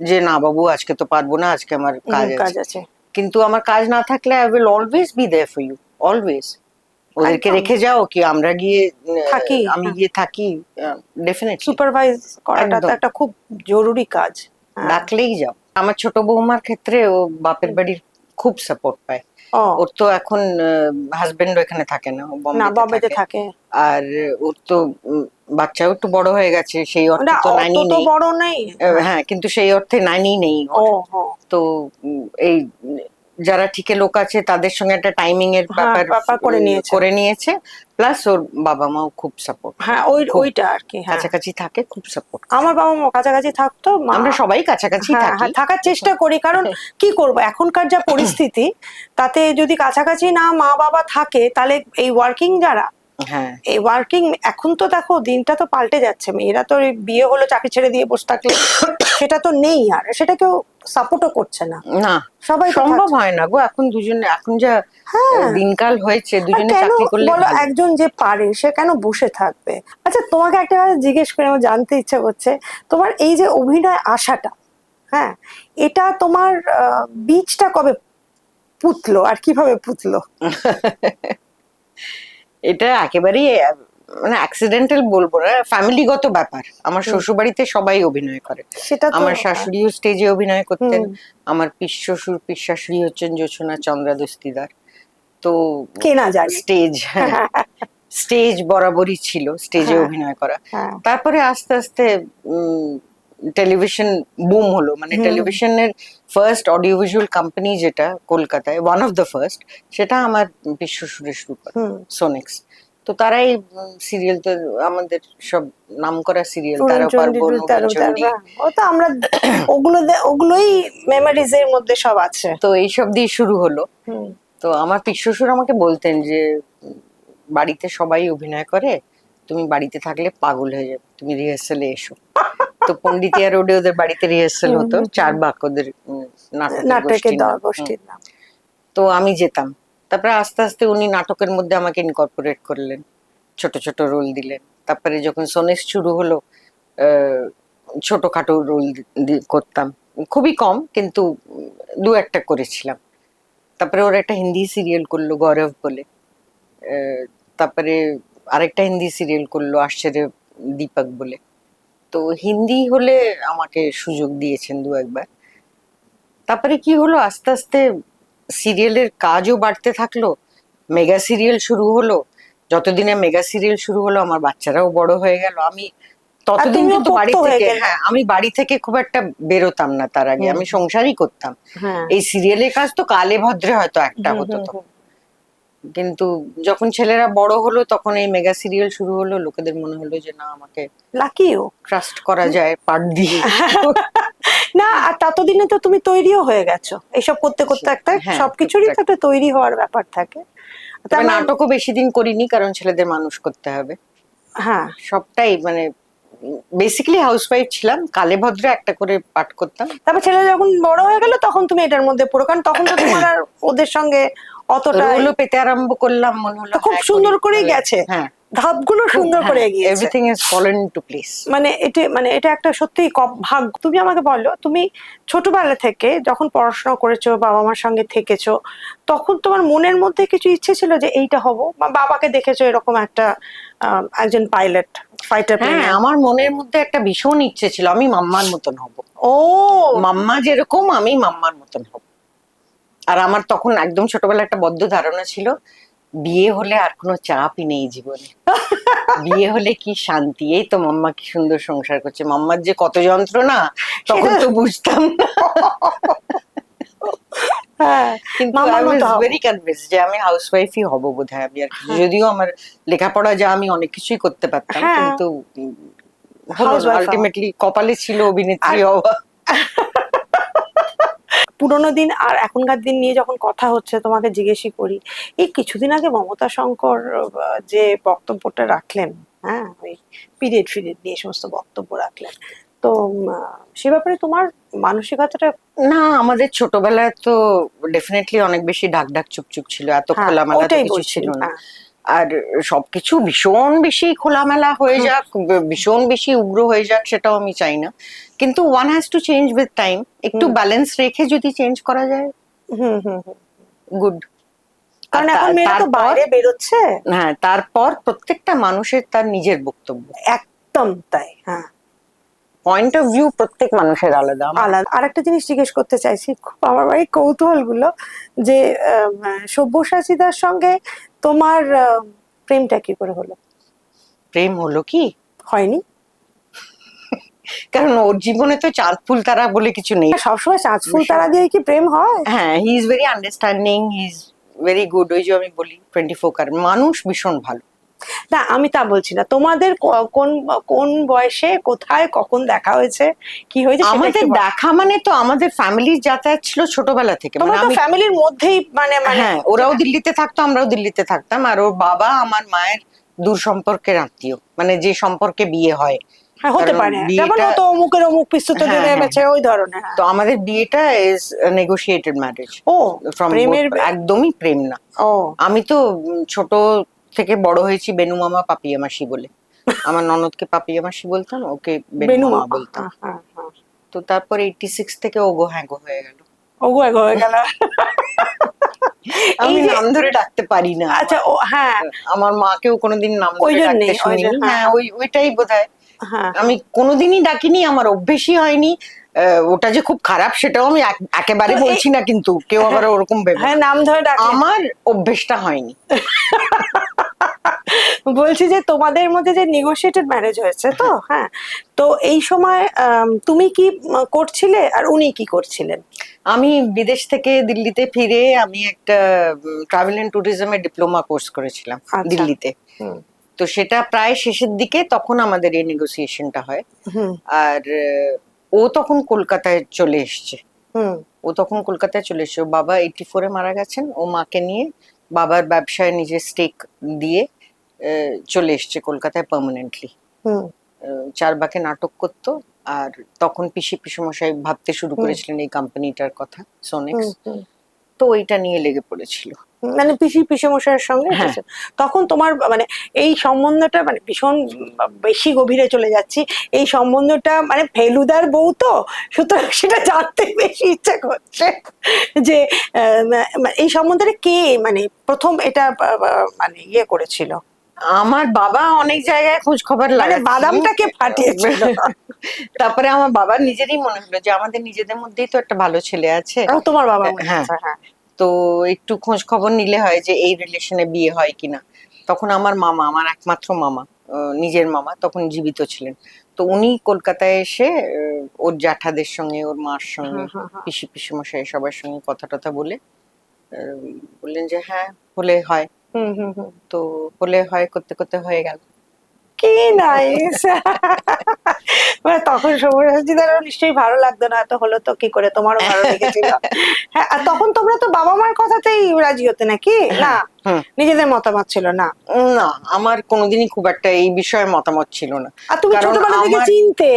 যে না বাবু আজকে তো পারবো না, আজকে আমার কাজ কাজ আছে। আছে। কিন্তু আমার কাজ না থাকলে I will always be there for you, always. ওদেরকে একদম। রেখে যাও কি আমরা গিয়ে থাকি, আমি গিয়ে থাকি, ডেফিনেটলি সুপারভাইজ করাটা তো একদম। একটা খুব জরুরি কাজ। হ্যাঁ। ডাকলেই যাও। আমার ছোট বৌমার ক্ষেত্রে ও বাপের বাড়ির খুব সাপোর্ট পায়, ও ওর তো এখন হাজবেন্ড এখানে থাকে না, ও না, বম্বেতে বম্বেতে থাকে। থাকে। আর ওর তো বাচ্চাও একটু বড় হয়ে গেছে, সেই অর্থে না তো অত নানি তো নেই। বড় নেই। হ্যাঁ, কিন্তু সেই অর্থে নানি নেই ও ওর। ও তো এই যারা ঠিকে লোক আছে তাদের সঙ্গে একটা টাইমিং এর হ্যাঁ, ব্যাপার ব্যাপার করে নিয়েছে। করে নিয়েছে। প্লাস ওর বাবা মাও খুব সাপোর্ট হ্যাঁ, করে, ওই খুব ওইটা আর কি। হ্যাঁ, কাছাকাছি থাকে, খুব সাপোর্ট। আমার বাবা মা কাছাকাছি থাকতো, মা। আমরা সবাই কাছাকাছি হ্যাঁ থাকি। হ্যাঁ, থাকার চেষ্টা করি, কারণ কি করব এখনকার যা পরিস্থিতি, তাতে যদি কাছাকাছি না মা বাবা থাকে, তাহলে এই ওয়ার্কিং যারা, হ্যাঁ, এই ওয়ার্কিং, এখন তো দেখো দিনটা তো পাল্টে যাচ্ছে, মেয়েরা তো এই বিয়ে হলো চাকরি ছেড়ে দিয়ে বসে থাকলে সেটা তো নেই, আর সেটা কেউ সাপোর্টও করছে না, না সবাই তো সম্ভব থাকছে। হয় না গো এখন দুজনে, এখন যা হ্যাঁ, দিনকাল হয়েছে, আর দুজনে কেন চাকরি করলে বলো, ভালো। একজন যে পারে সে কেন বসে থাকবে? আচ্ছা, তোমাকে একটা কথা জিজ্ঞেস করে আমার জানতে ইচ্ছে করছে, তোমার এই যে অভিনয় আশাটা, হ্যাঁ, এটা তোমার বীজটা কবে পুতলো আর কিভাবে পুতলো? এটা একেবারেই মানে অ্যাক্সিডেন্টাল বলবো না, ফ্যামিলিগত ব্যাপার। আমার হুম, শ্বশুর বাড়িতে সবাই অভিনয় করে। সেটা তো আমার শাশুড়িও স্টেজে অভিনয় করতেন। হুম আমার পিস শ্বশুর পিস শাশুড়ি হচ্ছেন জোছনা চন্দ্রা দস্তিদার। তো কে না জানে। স্টেজ, হ্যাঁ, স্টেজ বরাবরই ছিল, স্টেজে হ্যাঁ অভিনয় করা। হ্যাঁ তারপরে আস্তে আস্তে টেলিভিশন বুম হলো, মানে হুম টেলিভিশনের ফার্স্ট অডিও ভিজুয়াল কোম্পানি যেটা কলকাতায়, ওয়ান অফ দ্য ফার্স্ট, সেটা আমার পিস শ্বশুরে শুরু করে, হুম। সোনেক্স। তো তারাই সিরিয়াল, তো আমাদের সব নামকরা সিরিয়াল, উড়ন 13 চণ্ডী, পার্বণ, তেরো তেরো, অগ্নিচণ্ডী। হ্যাঁ, ও তো আমরা ওগুলো ওগুলোই মেমোরিজ এর মধ্যে সব আছে। তো এইসব দিয়ে শুরু হলো। হুম। তো আমার পিস শ্বশুর আমাকে বলতেন যে বাড়িতে সবাই অভিনয় করে, তুমি বাড়িতে থাকলে পাগল হয়ে যাবে, তুমি রিহার্সালে এসো। তো পন্ডিতিয়া রোডে ওদের বাড়িতে রিহার্সাল হুম হতো, হুম হুম। চারবাক ওদের নাটকের নাটকের গোষ্ঠীর নাম। গোষ্ঠীর নাম। তো আমি যেতাম। তারপরে আস্তে আস্তে উনি নাটকের মধ্যে আমাকে ইনকর্পোরেট করলেন, ছোট ছোট রোল দিলেন। তারপরে যখন সোনেস শুরু হলো, আহ, ছোটখাটো রোল করতাম, খুবই কম, কিন্তু দু একটা করেছিলাম। তারপরে ওর একটা হিন্দি সিরিয়াল করলো গৌরব বলে। তারপরে আরেকটা হিন্দি সিরিয়াল করলো আশ্চর্য দীপক বলে। তো হিন্দি হলে আমাকে সুযোগ দিয়েছেন দু একবার। তারপরে কি হলো, আস্তে আস্তে সিরিয়ালের কাজও বাড়তে থাকলো, মেগা সিরিয়াল শুরু হলো। যতদিনে মেগা সিরিয়াল শুরু হলো আমার বাচ্চারাও বড় হয়ে গেল, আমি আর ততদিন তুমিও কিন্তু পোক্ত বাড়ি হয়ে থেকে, গেলে। হ্যাঁ, আমি বাড়ি থেকে খুব একটা বেরোতাম না, তার আগে হুম আমি সংসারই করতাম। হ্যাঁ এই সিরিয়ালের কাজ তো কালে ভদ্রে হয়তো একটা হুম হতো হুম তো, হুম। কিন্তু যখন ছেলেরা বড় হলো তখন এই মেগা সিরিয়াল শুরু হলো, লোকেদের মনে হলো যে না, আমাকে লাকিও। ট্রাস্ট করা যায় পার্ট দিয়ে। না, আর ততদিনে তো তুমি তৈরিও হয়ে গেছো, এইসব করতে করতে একটা হ্যাঁ, সবকিছুরই তো টুকটাক। একটা তৈরি হওয়ার ব্যাপার থাকে। তার তবে মানে নাটকও বেশি দিন করিনি, কারণ ছেলেদের মানুষ করতে হবে। হ্যাঁ, সবটাই মানে বেসিক্যালি হাউসওয়াইফ ছিলাম, কালে ভদ্রে একটা করে পাঠ করতাম। তারপর ছেলে যখন বড় হয়ে গেল তখন তুমি এটার মধ্যে পড়ো, কারণ তখন তো তোমার আর ওদের সঙ্গে অতটা রোলও পেতে আরম্ভ করলাম, মনে তো হলো খুব হ্যাঁ করি, সুন্দর করেই তবে গেছে, হ্যাঁ, ধাপগুলো খুব, সুন্দর হ্যাঁ, করে এগিয়েছে। Everything is fallen into place. মানে এটা একটা সত্যি ভাগ্য। তুমি আমাকে বলো, তুমি ছোটবেলা থেকে যখন পড়াশোনা করেছো, বাবা মার সঙ্গে থেকেছো, তখন তোমার মনের মধ্যে কিছু ইচ্ছে ছিল যে এইটা হব, বা বাবাকে দেখেছো এরকম একটা একজন পাইলট, ফাইটার হ্যাঁ, প্লেনের? আমার মনের মধ্যে একটা ভীষণ ইচ্ছে ছিল আমি মাম্মার মতন হব। ও মাম্মা যেরকম আমি মাম্মার মতন হব। আর আমার তখন একদম ছোটবেলায় একটা বদ্ধ ধারণা ছিল, বিয়ে হলে আর কোনো চাপই নেই জীবনে, বিয়ে হলে কি শান্তি, এই তো মাম্মা কি সুন্দর সংসার করছে, মাম্মার যে কত যন্ত্রণা তখন সেটা তো বুঝতাম না। হ্যাঁ, কিন্তু মামার আই ওয়াজ মতো হবো। ভেরি কনভিন্স যে আমি হাউসওয়াইফই হব বোধহয়, আমি আর কিছু, হ্যাঁ যদিও আমার লেখাপড়া যা আমি অনেক কিছুই করতে পারতাম, হ্যাঁ, কিন্তু হলো হাউস না, ওয়াইফ হওয়া। আলটিমেটলি কপালে ছিল আর অভিনেত্রী হওয়া। পুরোনো দিন আর এখনকার দিন নিয়ে যখন কথা হচ্ছে, তোমাকে জিজ্ঞেসই করি, এই কিছুদিন আগে মমতা শঙ্কর যে বক্তব্যটা রাখলেন, হ্যাঁ, ওই পিরিয়ড ফিরিয়ড নিয়ে সমস্ত বক্তব্য রাখলেন, তো সে ব্যাপারে তোমার মানসিকতাটা? না, আমাদের ছোটবেলায় তো ডেফিনেটলি অনেক বেশি ঢাক ঢাক চুপচুপ ছিল, এত হ্যাঁ, খোলামেলা তো ওটাই কিছু বলছি। ছিল না। হ্যাঁ আর সবকিছু ভীষণ বেশি খোলামেলা হয়ে হুম যাক, ভীষণ বেশি উগ্র হয়ে যাক, সেটাও আমি চাই না। কিন্তু one has to change with time, একটু হুম ব্যালেন্স রেখে যদি চেঞ্জ করা যায়, হুম হুম হুম। গুড। আর কারণ এখন মেয়েরা তো তারপর, বাইরে বেরোচ্ছে। হ্যাঁ, তারপর প্রত্যেকটা মানুষের তার নিজের বক্তব্য। একদম তাই, হ্যাঁ। পয়েন্ট অফ ভিউ প্রত্যেক মানুষের আলাদা। আলাদা। আরেকটা জিনিস জিজ্ঞেস করতে চাইছি, খুব আমার বাড়ি কৌতূহল গুলো, যে সব্যসাচীদার সঙ্গে তোমার প্রেমটা কি করে হলো? প্রেম হলো কি, হয়নি? কারণ ওর জীবনে তো চাঁদ ফুল তারা বলে কিছু নেই। সবসময় চাঁদ ফুল তারা দিয়ে কি প্রেম হয়? হ্যাঁ, he is very understanding, he is very good. ওই যে আমি বলি 24 কার মানুষ, ভীষণ ভালো। না, আমি তা বলছি না, তোমাদের কোন কোন বয়সে কোথায় কখন দেখা হয়েছে, কি হয়েছে সেটা আমাদের একটু বলো। দেখা মানে তো আমাদের ফ্যামিলির যাতায়াত ছিল ছোটবেলা থেকে। তোমরা তো ফ্যামিলির মধ্যেই মানে হ্যাঁ, ওরাও দিল্লিতে থাকতো, আমরাও দিল্লিতে থাকতাম। আর ওর বাবা আমার মায়ের দূর সম্পর্কের আত্মীয়, মানে যে সম্পর্কে বিয়ে হয়। হ্যাঁ, হতে কারণ পারে, যেমন বিয়েটা, হতো অমুকের অমুক পিস্তুত হ্যাঁ, জেনে হ্যাঁ, বেছে ওই ধরনের। তো আমাদের বিয়েটা ইজ নেগোশিয়েটেড ম্যারেজ। ও, ফ্রম প্রেমের একদমই প্রেম না। ও, আমি তো ছোট থেকে বড় হয়েছি বেনু মামা পাপিয়া মাসি বলে। আমার ননদকে পাপিয়া মাসি বলতাম, ওকে বেনু বেনু মামা মামা। বলতাম। হ্যাঁ, হ্যাঁ, হ্যাঁ। তো তারপর 86 থেকে ওগো হ্যাঁ গো হয়ে গেল। ওগো এগো হয়ে গেল। আমি এই যে, নাম ধরে ডাকতে পারি না। আচ্ছা, ও হ্যাঁ, আমার মাকেও কোনোদিন নাম ওই ধরে জন্যেই, ডাকতে ওই শুনিনি। জন্য, হ্যাঁ, ওইটাই বোধহয়। হ্যাঁ, আমি কোনোদিনই ডাকিনি, আমার অভ্যেসই হয়নি। ওটা যে খুব খারাপ সেটাও আমি একেবারে তো বলছি না, কিন্তু কেউ আবার ওরকম ভেবে হ্যাঁ, নাম ধরে ডাকলে। আমার অভ্যেসটা হয়নি। বলছি যে তোমাদের মধ্যে যে নেগোশিয়েটেড ম্যারেজ হয়েছে তো, হ্যাঁ, তো এই সময় তুমি কি করছিলে আর উনি কি করছিলেন? আমি বিদেশ থেকে দিল্লিতে ফিরে আমি একটা ট্রাভেল এন্ড ট্যুরিজমের ডিপ্লোমা কোর্স করেছিলাম আচ্ছা। দিল্লিতে। হুম, তো সেটা প্রায় শেষের দিকে, তখন আমাদের এই নেগোসিয়েশনটা হয়। হুম, আর ও তখন কলকাতায় চলে এসছে। হুম, ও তখন কলকাতায় চলে এসছে। ও বাবা 84-এ মারা গেছেন। ও মাকে নিয়ে বাবার ব্যবসায় নিজের স্টেক দিয়ে চলে এসছে কলকাতায় পার্মানেন্টলি। হুম, চারবাকে নাটক করতো। আর তখন পিসিমশাই ভাবতে শুরু করেছিলেন এই কোম্পানিটার কথা, সোনেক্স। হুম, হুম। তো ওইটা নিয়ে লেগে পড়েছিল। মানে পিসেমশাইয়ের সঙ্গে হ্যাঁ। এসেছে। তখন তোমার মানে এই সম্বন্ধটা মানে ভীষণ বেশি গভীরে চলে যাচ্ছি, এই সম্বন্ধটা মানে ফেলুদার বউ তো, সুতরাং সেটা জানতে বেশি ইচ্ছা করছে যে এই সম্বন্ধটা কে মানে প্রথম এটা মানে ইয়ে করেছিল? আমার বাবা অনেক জায়গায় খোঁজ খবর মানে লাগাচ্ছিল। বাদামটাকে ফাটিয়েছিল? তারপরে আমার বাবার নিজেরই মনে হলো যে আমাদের নিজেদের মধ্যেই তো একটা ভালো ছেলে আছে। তোমার বাবা মনে হ্যাঁ, হচ্ছে, হ্যাঁ। তো একটু খোঁজ খবর নিলে হয় যে এই রিলেশনে বিয়ে হয় কিনা। তখন আমার মামা, আমার একমাত্র মামা, নিজের মামা তখন জীবিত ছিলেন। তো উনি কলকাতায় এসে ওর জ্যাঠাদের সঙ্গে, ওর মার সঙ্গে, হ্যাঁ, হ্যাঁ, হ্যাঁ। পিসিমশাই সবার সঙ্গে কথা টথা বলে বললেন যে হ্যাঁ হলে হয়। হুম, হুম, হুম। তো হলে হয় করতে করতে হয়ে গেল। কি নাইস! মানে তখন সব্যসাচীদারও নিশ্চয়ই ভালো লাগতো, না তো হলো তো কি করে, তোমারও ভালো লেগেছিল। হ্যাঁ, আর তখন তোমরা তো বাবা মার কথাতেই রাজি হতে নাকি? না, হুম। নিজেদের মতামত ছিল না? না, আমার কোনোদিনই খুব একটা এই বিষয়ে মতামত ছিল না। আর তুমি কারণ ছোটবেলা থেকে আমার চিনতে?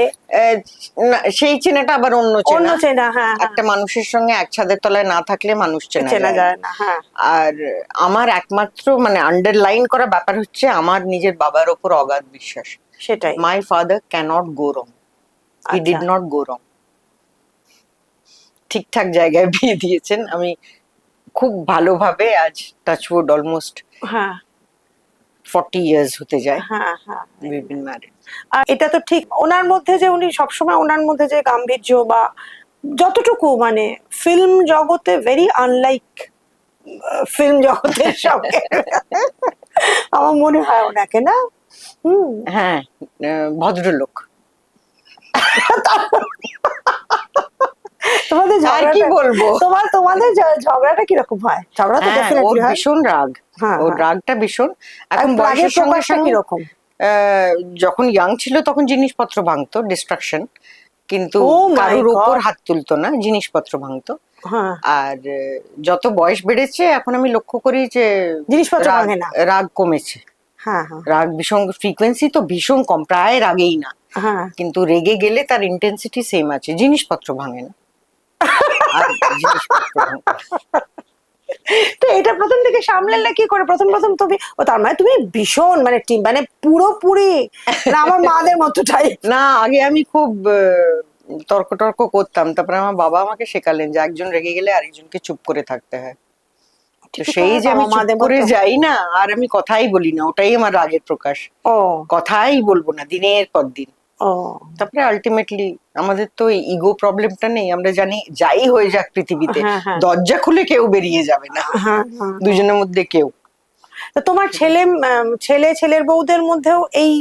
না, সেই চেনাটা আবার অন্য অন্য চেনা। চেনা, হ্যাঁ, হ্যাঁ। একটা মানুষের সঙ্গে এক ছাদের তলায় না থাকলে মানুষ চেনা চেনা যায় যায় না। না, হ্যাঁ। আর আমার একমাত্র মানে আন্ডারলাইন করা ব্যাপার হচ্ছে আমার নিজের বাবার ওপর অগাধ বিশ্বাস। সেটাই। মাই ফাদার ক্যানট গো রং, হি আচ্ছা। ডিড নট গো রং। ঠিকঠাক জায়গায় বিয়ে দিয়েছেন। আমি খুব ভালোভাবে আজ টাচউড অলমোস্ট হ্যাঁ, 40 ইয়ার্স হতে যায় হ্যাঁ, হ্যাঁ। we've been married. আর এটা তো ঠিক, ওনার মধ্যে যে উনি সবসময় ওনার মধ্যে যে গাম্ভীর্য বা যতটুকু মানে ফিল্ম জগতে ভেরি আনলাইক ফিল্ম জগতের সঙ্গে আমার মনে হয় ওনাকে, না? হুম। হ্যাঁ, ভদ্রলোক। তোমাদের আর কি বলবো? তোমাদের ঝগড়াটা কিরকম হয়? ঝগড়া তো হ্যাঁ, ওর ডেফিনেটলি হয়। ভীষণ রাগ। হ্যাঁ, ওর হ্যাঁ। রাগটা ভীষণ। আর এখন রাগের বয়সের সঙ্গে প্রকাশটা সঙ্গে কিরকম? যখন ইয়াং ছিল তখন জিনিসপত্র ভাঙতো, ডিস্ট্রাকশন। কিন্তু Oh my কারোর উপর God! হাত তুলতো না, জিনিসপত্র ভাঙতো। হ্যাঁ, আর যত বয়স বেড়েছে এখন আমি লক্ষ্য করি যে জিনিসপত্র রাগ ভাঙে না। রাগ কমেছে। হ্যাঁ, হ্যাঁ, রাগ ভীষণ, ফ্রিকোয়েন্সি তো ভীষণ কম, প্রায় রাগেই না। হ্যাঁ। কিন্তু রেগে গেলে তার ইন্টেন্সিটি সেম আছে, জিনিসপত্র ভাঙে না। আর জিনিসপত্র ভাঙে না। তো এটা প্রথম থেকে সামলালে কি করে? প্রথম প্রথম তুমি, ও তার মানে তুমি ভীষণ মানে টিম মানে পুরোপুরি মানে আমার মাদের মতো টাইপ। না, আগে আমি খুব তর্ক টর্ক করতাম। তারপরে আমার বাবা আমাকে শেখালেন যে একজন রেগে গেলে আরেকজনকে চুপ করে থাকতে হয়। তো সেই যে আমি চুপ করে যাই না, আর আমি কথাই বলি না, ওটাই আমার রাগের প্রকাশ। ও, কথাই বলবো না দিনের পর দিন। ও তারপরে আলটিমেটলি আমাদের তো ইগো প্রবলেমটা নেই, আমরা জানি যাই হয়ে যাক পৃথিবীতে হ্যাঁ, হ্যাঁ। দরজা খুলে কেউ বেরিয়ে যাবে না, হ্যাঁ, হ্যাঁ। দুজনের মধ্যে কেউ। তো তোমার ছেলের বউদের মধ্যেও এই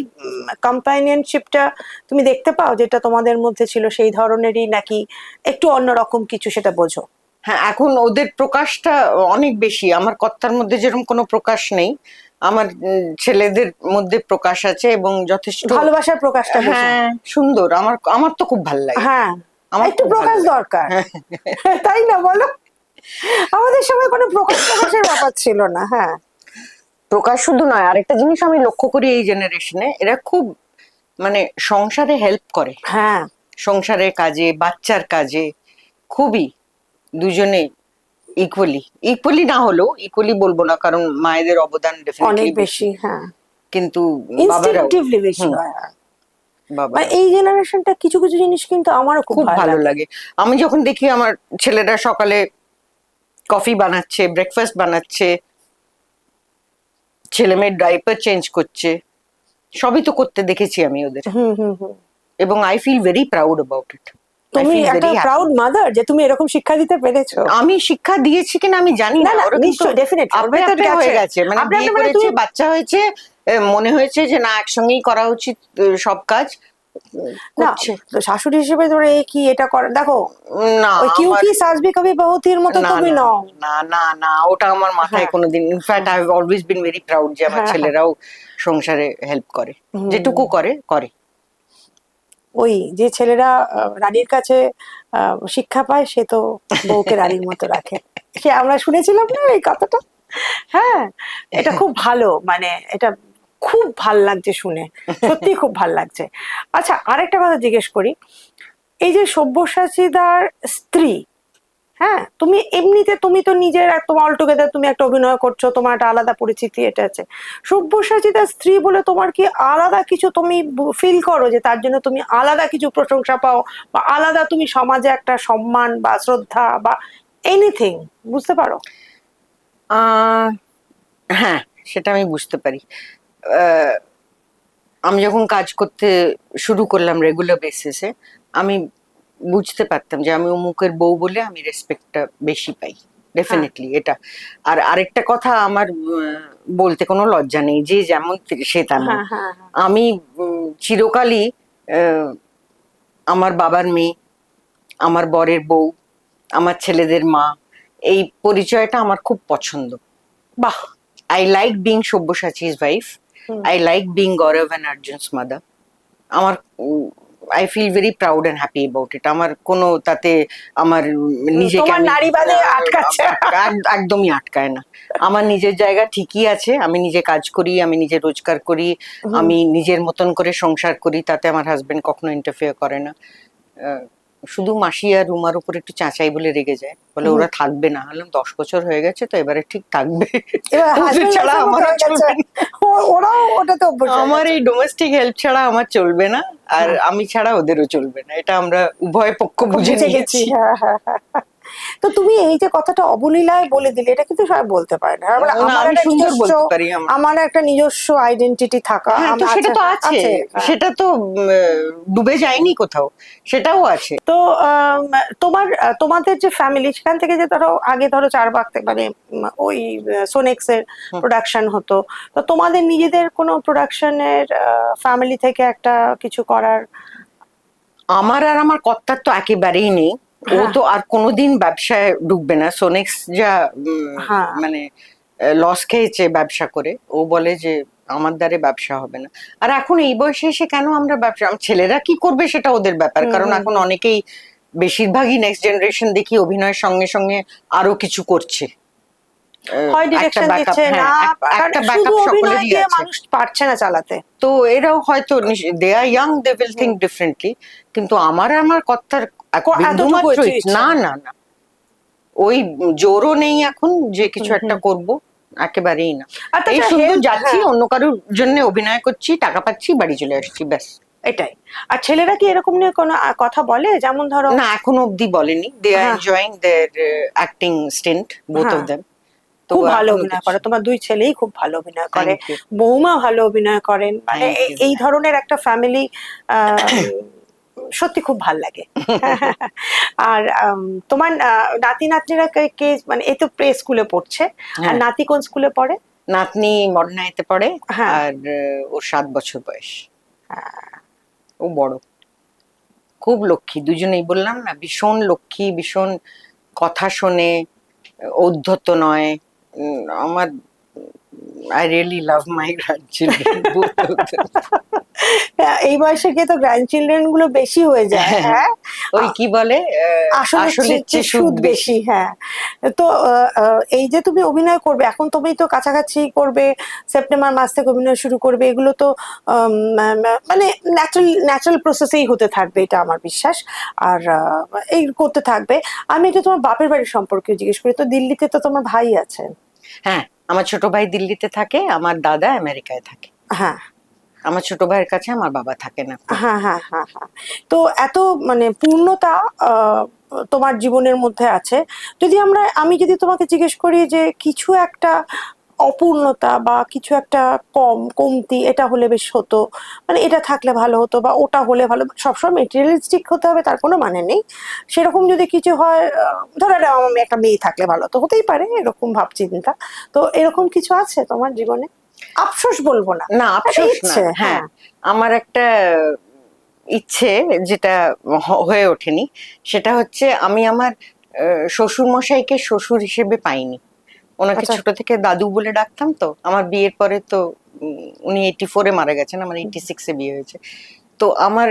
কম্পানিয়নশিপটা তুমি দেখতে পাও, যেটা তোমাদের মধ্যে ছিল সেই ধরনেরই, নাকি একটু অন্যরকম কিছু, সেটা বোঝো? হ্যাঁ, এখন ওদের প্রকাশটা অনেক বেশি, আমার কর্তার মধ্যে যেরকম কোনো প্রকাশ নেই, আমার ছেলেদের মধ্যে প্রকাশ আছে এবং যথেষ্ট ভালোবাসার প্রকাশটা বেশি। হ্যাঁ সুন্দর, আমার আমার তো খুব ভালো লাগে। হ্যাঁ, আমার একটু খুব ভালো প্রকাশ লাগে। দরকার, তাই না বলো? আমাদের সময় কোনো প্রকাশের ব্যাপার ছিল না। হ্যাঁ, প্রকাশ শুধু নয়, আরেকটা জিনিস আমি লক্ষ্য করি এই জেনারেশনে, এরা খুব মানে সংসারে হেল্প করে, হ্যাঁ, সংসারের কাজে, বাচ্চার কাজে, খুবই দুজনে ইকুয়ালি, ইকুয়ালি না হলেও ইকুয়ালি বলবো না, কারণ মায়েদের অবদান অনেক ডেফিনেটলি বেশি। হ্যাঁ, কিন্তু বাবারাও, ইনস্টিংটিভলি বেশি হুম, হয়। বাবা মানে এই জেনারেশনটা কিছু কিছু জিনিস কিন্তু আমারও খুব খুব ভালো ভালো লাগে। লাগে। আমি যখন দেখি আমার ছেলেরা সকালে কফি বানাচ্ছে, ব্রেকফাস্ট বানাচ্ছে, ছেলে মেয়ের ডাইপার চেঞ্জ করছে, সবই তো করতে দেখেছি আমি ওদের, হুম, হুম, হুম। এবং I feel very proud about it. তুমি একটা প্রাউড মাদার যে তুমি এরকম শিক্ষা দিতে পেরেছো। আমি শিক্ষা দিয়েছি কিনা আমি জানি না না, না, ওরা কিন্তু নিশ্চয়ই, ডেফিনেটলি আপে আপে হয়ে গেছে, মানে বিয়ে করেছে, বাচ্চা হয়েছে, মনে হয়েছে যে না একসঙ্গেই করা উচিত সব কাজ, না, করছে। তো শাশুড়ি হিসেবে ধরে কি এটা করে দেখো, না ওই কিউ আমার কি সাস ভি কভি বহুতির মতো না তুমি না নও। না না না, ওটা আমার মাথায় হ্যাঁ, কোনোদিন, in fact I have always been very proud যে আমার হ্যাঁ, হ্যাঁ। ছেলেরাও সংসারে হেল্প করে, হুম। যেটুকু করে করে। ওই যে ছেলেরা রানীর কাছে শিক্ষা পায়, সে তো বউকে রানীর মতো রাখে, সে আমরা শুনেছিলাম না এই কথাটা? হ্যাঁ, এটা খুব ভালো, মানে এটা খুব ভাল লাগছে শুনে, সত্যি খুব ভাল লাগছে। আচ্ছা, আরেকটা কথা জিজ্ঞেস করি, এই যে সব্যসাচীদার স্ত্রী, হ্যাঁ, তুমি এমনিতে তুমি তো নিজের একদম অলটুগেদার তুমি একটা অভিনয় করছো, তোমার একটা আলাদা পরিচিতি এটা আছে। সব্যসাচীদার স্ত্রী বলে তোমার কি আলাদা কিছু তুমি ফিল করো, যে তার জন্য তুমি আলাদা কিছু প্রশংসা পাও, বা আলাদা তুমি সমাজে একটা সম্মান বা শ্রদ্ধা বা এনিথিং বুঝতে পারো? আহ হ্যাঁ, সেটা আমি বুঝতে পারি। আহ, আমি যখন কাজ করতে শুরু করলাম রেগুলার বেসিসে, আমি বুঝতে পারতাম যে আমি অমুকের বউ বলে আমি রেসপেক্টটা বেশি পাই, ডেফিনেটলি এটা। আর আরেকটা কথা আমার বলতে কোনো লজ্জা নেই, যে যেমন সে তেমন। হ্যাঁ, হ্যাঁ, হ্যাঁ। আমি চিরকালই আহ, আমার বাবার মেয়ে, আমার বরের বউ, আমার ছেলেদের মা, এই পরিচয়টা আমার খুব পছন্দ। বাহ। I like being Sabyasachi's wife, hmm. I like being Gaurav and Arjun's mother. আমার I feel very proud and happy about it. আমার কোনো তাতে আমার নিজেকে তোমার আমি নারীবাদে আটকাচ্ছে একদমই আটকায় না। আমার নিজের জায়গা ঠিকই আছে, আমি নিজে কাজ করি, আমি নিজে রোজগার করি, হুম। আমি নিজের মতন করে সংসার করি, তাতে আমার হাজবেন্ড কখনো ইন্টারফেয়ার করে না। শুধু মাসি আর রুমার উপর একটু চাচাই বলে রেগে যায়, বলে ওরা থাকবে না। বললাম 10 বছর হয়ে গেছে তো, এবারে ঠিক থাকবে, এবার ওদের husband ছাড়া wife এর মতো আমারও হয়ে গেছে। চলবে না। ওরাও ওটাতে অভ্যস্ত হয়ে আমার গেছে। এই ডোমেস্টিক হেল্প ছাড়া আমার চলবে না, আর হ্যাঁ। আমি ছাড়া ওদেরও চলবে না, এটা আমরা উভয় পক্ষ বুঝে বুঝে গেছি। নিয়েছি। হ্যাঁ, হ্যাঁ, হ্যাঁ। তো তুমি এই যে কথাটা অবলীলায় বলে দিলে, এটা কিন্তু সবাই বলতে পারে না। মানে না, আমার আমি একটা সুন্দর নিজস্ব, বলতে পারি আমার। আমার একটা নিজস্ব আইডেন্টিটি থাকা, হ্যাঁ, তো সেটা তো আছে, আছে। হ্যাঁ। সেটা তো ডুবে যায়নি কোথাও, সেটাও আছে। তো তোমাদের যে ফ্যামিলি, সেখান থেকে যে ধরো আগে ধরো চারবাগ থেকে মানে ওই সোনেক্স এর প্রোডাকশন হতো, তো তোমাদের নিজেদের কোনো প্রোডাকশনের ফ্যামিলি থেকে একটা কিছু করার? আমার আর আমার কর্তার তো একেবারেই নেই, ও হ্যাঁ, তো আর কোনোদিন ব্যবসায় ঢুকবে না। সোনেক্স যা হ্যাঁ। মানে লস খেয়েছে ব্যবসা করে, ও বলে যে আমার দ্বারে ব্যবসা হবে না। আর এখন এই বয়সে এসে কেন আমরা ব্যবসা, ছেলেরা কি করবে সেটা ওদের ব্যাপার, হুম, কারণ হুম, এখন হুম। অনেকেই, বেশিরভাগই নেক্সট জেনারেশন দেখি অভিনয়ের সঙ্গে সঙ্গে আরো কিছু করছে। হয় একটা ডিরেকশন ব্যাকআপ, দিচ্ছে না, হ্যাঁ, কারণ একটা শুধু ব্যাকআপ অভিনয় সকলেরই দিয়ে আছে। মানুষ পারছে না চালাতে। তো এরাও হয়তো, they are young, they will think differently, কিন্তু আমার কর্তার বিন্দু এতটুকু মাত্র ইচ্ছা না নেই। না না, ওই জোরও নেই এখন যে কিছু হুম, একটা হুম। করব, একেবারেই না। আর এই তাছাড়া শুধু হেল্প, যাচ্ছি, হ্যাঁ, অন্য কারোর জন্য অভিনয় করছি, টাকা পাচ্ছি, বাড়ি চলে আসছি, ব্যাস। এটাই। আর ছেলেরা কি এরকম নিয়ে কোনো কথা বলে, যেমন ধরো? না, এখনো অব্দি বলেনি। দে আর হ্যাঁ, এনজয়িং দেয়ার অ্যাক্টিং স্টিন্ট, বোথ হ্যাঁ। Of them. তো খুব ভালো এখনো অভিনয় কিছু- করে, তোমার দুই ছেলেই খুব ভালো অভিনয় করে, Thank you. বৌমা ভালো অভিনয় করেন, মানে Thank you. এই ধরনের একটা ফ্যামিলি সত্যি খুব ভাল লাগে। আর তোমার নাতি নাতনিরা কে মানে এই তো প্লে স্কুলে পড়ছে, আর হ্যাঁ। নাতি কোন স্কুলে পড়ে? নাতনি মডার্নাইতে পড়ে, হ্যাঁ। আর ওর 7 বছর বয়স। ও বড়, খুব লক্ষ্মী দুজনেই, বললাম না ভীষণ লক্ষ্মী, ভীষণ কথা শোনে, ঔদ্ধত্য নয়। আমার আই রিয়েলি লাভ মাই গ্র্যান্ডচিলড্রেন। এই বয়সে গিয়ে তো গ্র্যান্ড চিলড্রেন গুলো বেশি হয়ে যায়। হ্যাঁ, ওই কি বলে, আসলের চেয়ে সুদ বেশি। হ্যাঁ, তো এই যে তুমি অভিনয় করবে এখন, তুমি তো কাছাকাছি করবে, সেপ্টেম্বর মাস থেকে অভিনয় শুরু করবে, এগুলো তো মানে ন্যাচারাল প্রসেসেই হতে থাকবে, এটা আমার বিশ্বাস। আর এই করতে থাকবে। আমি এটা তোমার বাপের বাড়ির সম্পর্কে জিজ্ঞেস করি, তো দিল্লিতে তো তোমার ভাই আছেন? হ্যাঁ, আমার ছোট ভাই দিল্লিতে থাকে, আমার দাদা আমেরিকায় থাকে। হ্যাঁ আমার ছোট ভাইয়ের কাছে আমার বাবা থাকে না। হ্যাঁ হ্যাঁ হ্যাঁ হ্যাঁ। তো এত মানে পূর্ণতা তোমার জীবনের মধ্যে আছে, যদি আমি যদি তোমাকে জিজ্ঞেস করি যে কিছু একটা অপূর্ণতা বা কিছু একটা কমতি, এটা হলে বেশ হতো, মানে এটা থাকলে ভালো হতো বা ওটা হলে ভালো, সবসময় মেটেরিয়ালিস্টিক হতে হবে তার কোনো মানে নেই, সেরকম যদি কিছু হয়, ধরো আমি একটা মেয়ে থাকলে ভালো তো হতেই পারে, এরকম ভাবচিন্তা, তো এরকম কিছু আছে তোমার জীবনে? আফসোস বলবো না, না, একটা আফসোস না। ইচ্ছে। হ্যাঁ, আমার একটা ইচ্ছে, যেটা হয়ে ওঠেনি, সেটা হচ্ছে আমি আমার শ্বশুর মশাইকে শ্বশুর হিসেবে পাইনি। ওনাকে আচ্ছা। ছোট থেকে দাদু বলে ডাকতাম, তো আমার বিয়ের পরে তো উনি 84-এ মারা গেছেন, আমার 86-এ বিয়ে হয়েছে। তো আমার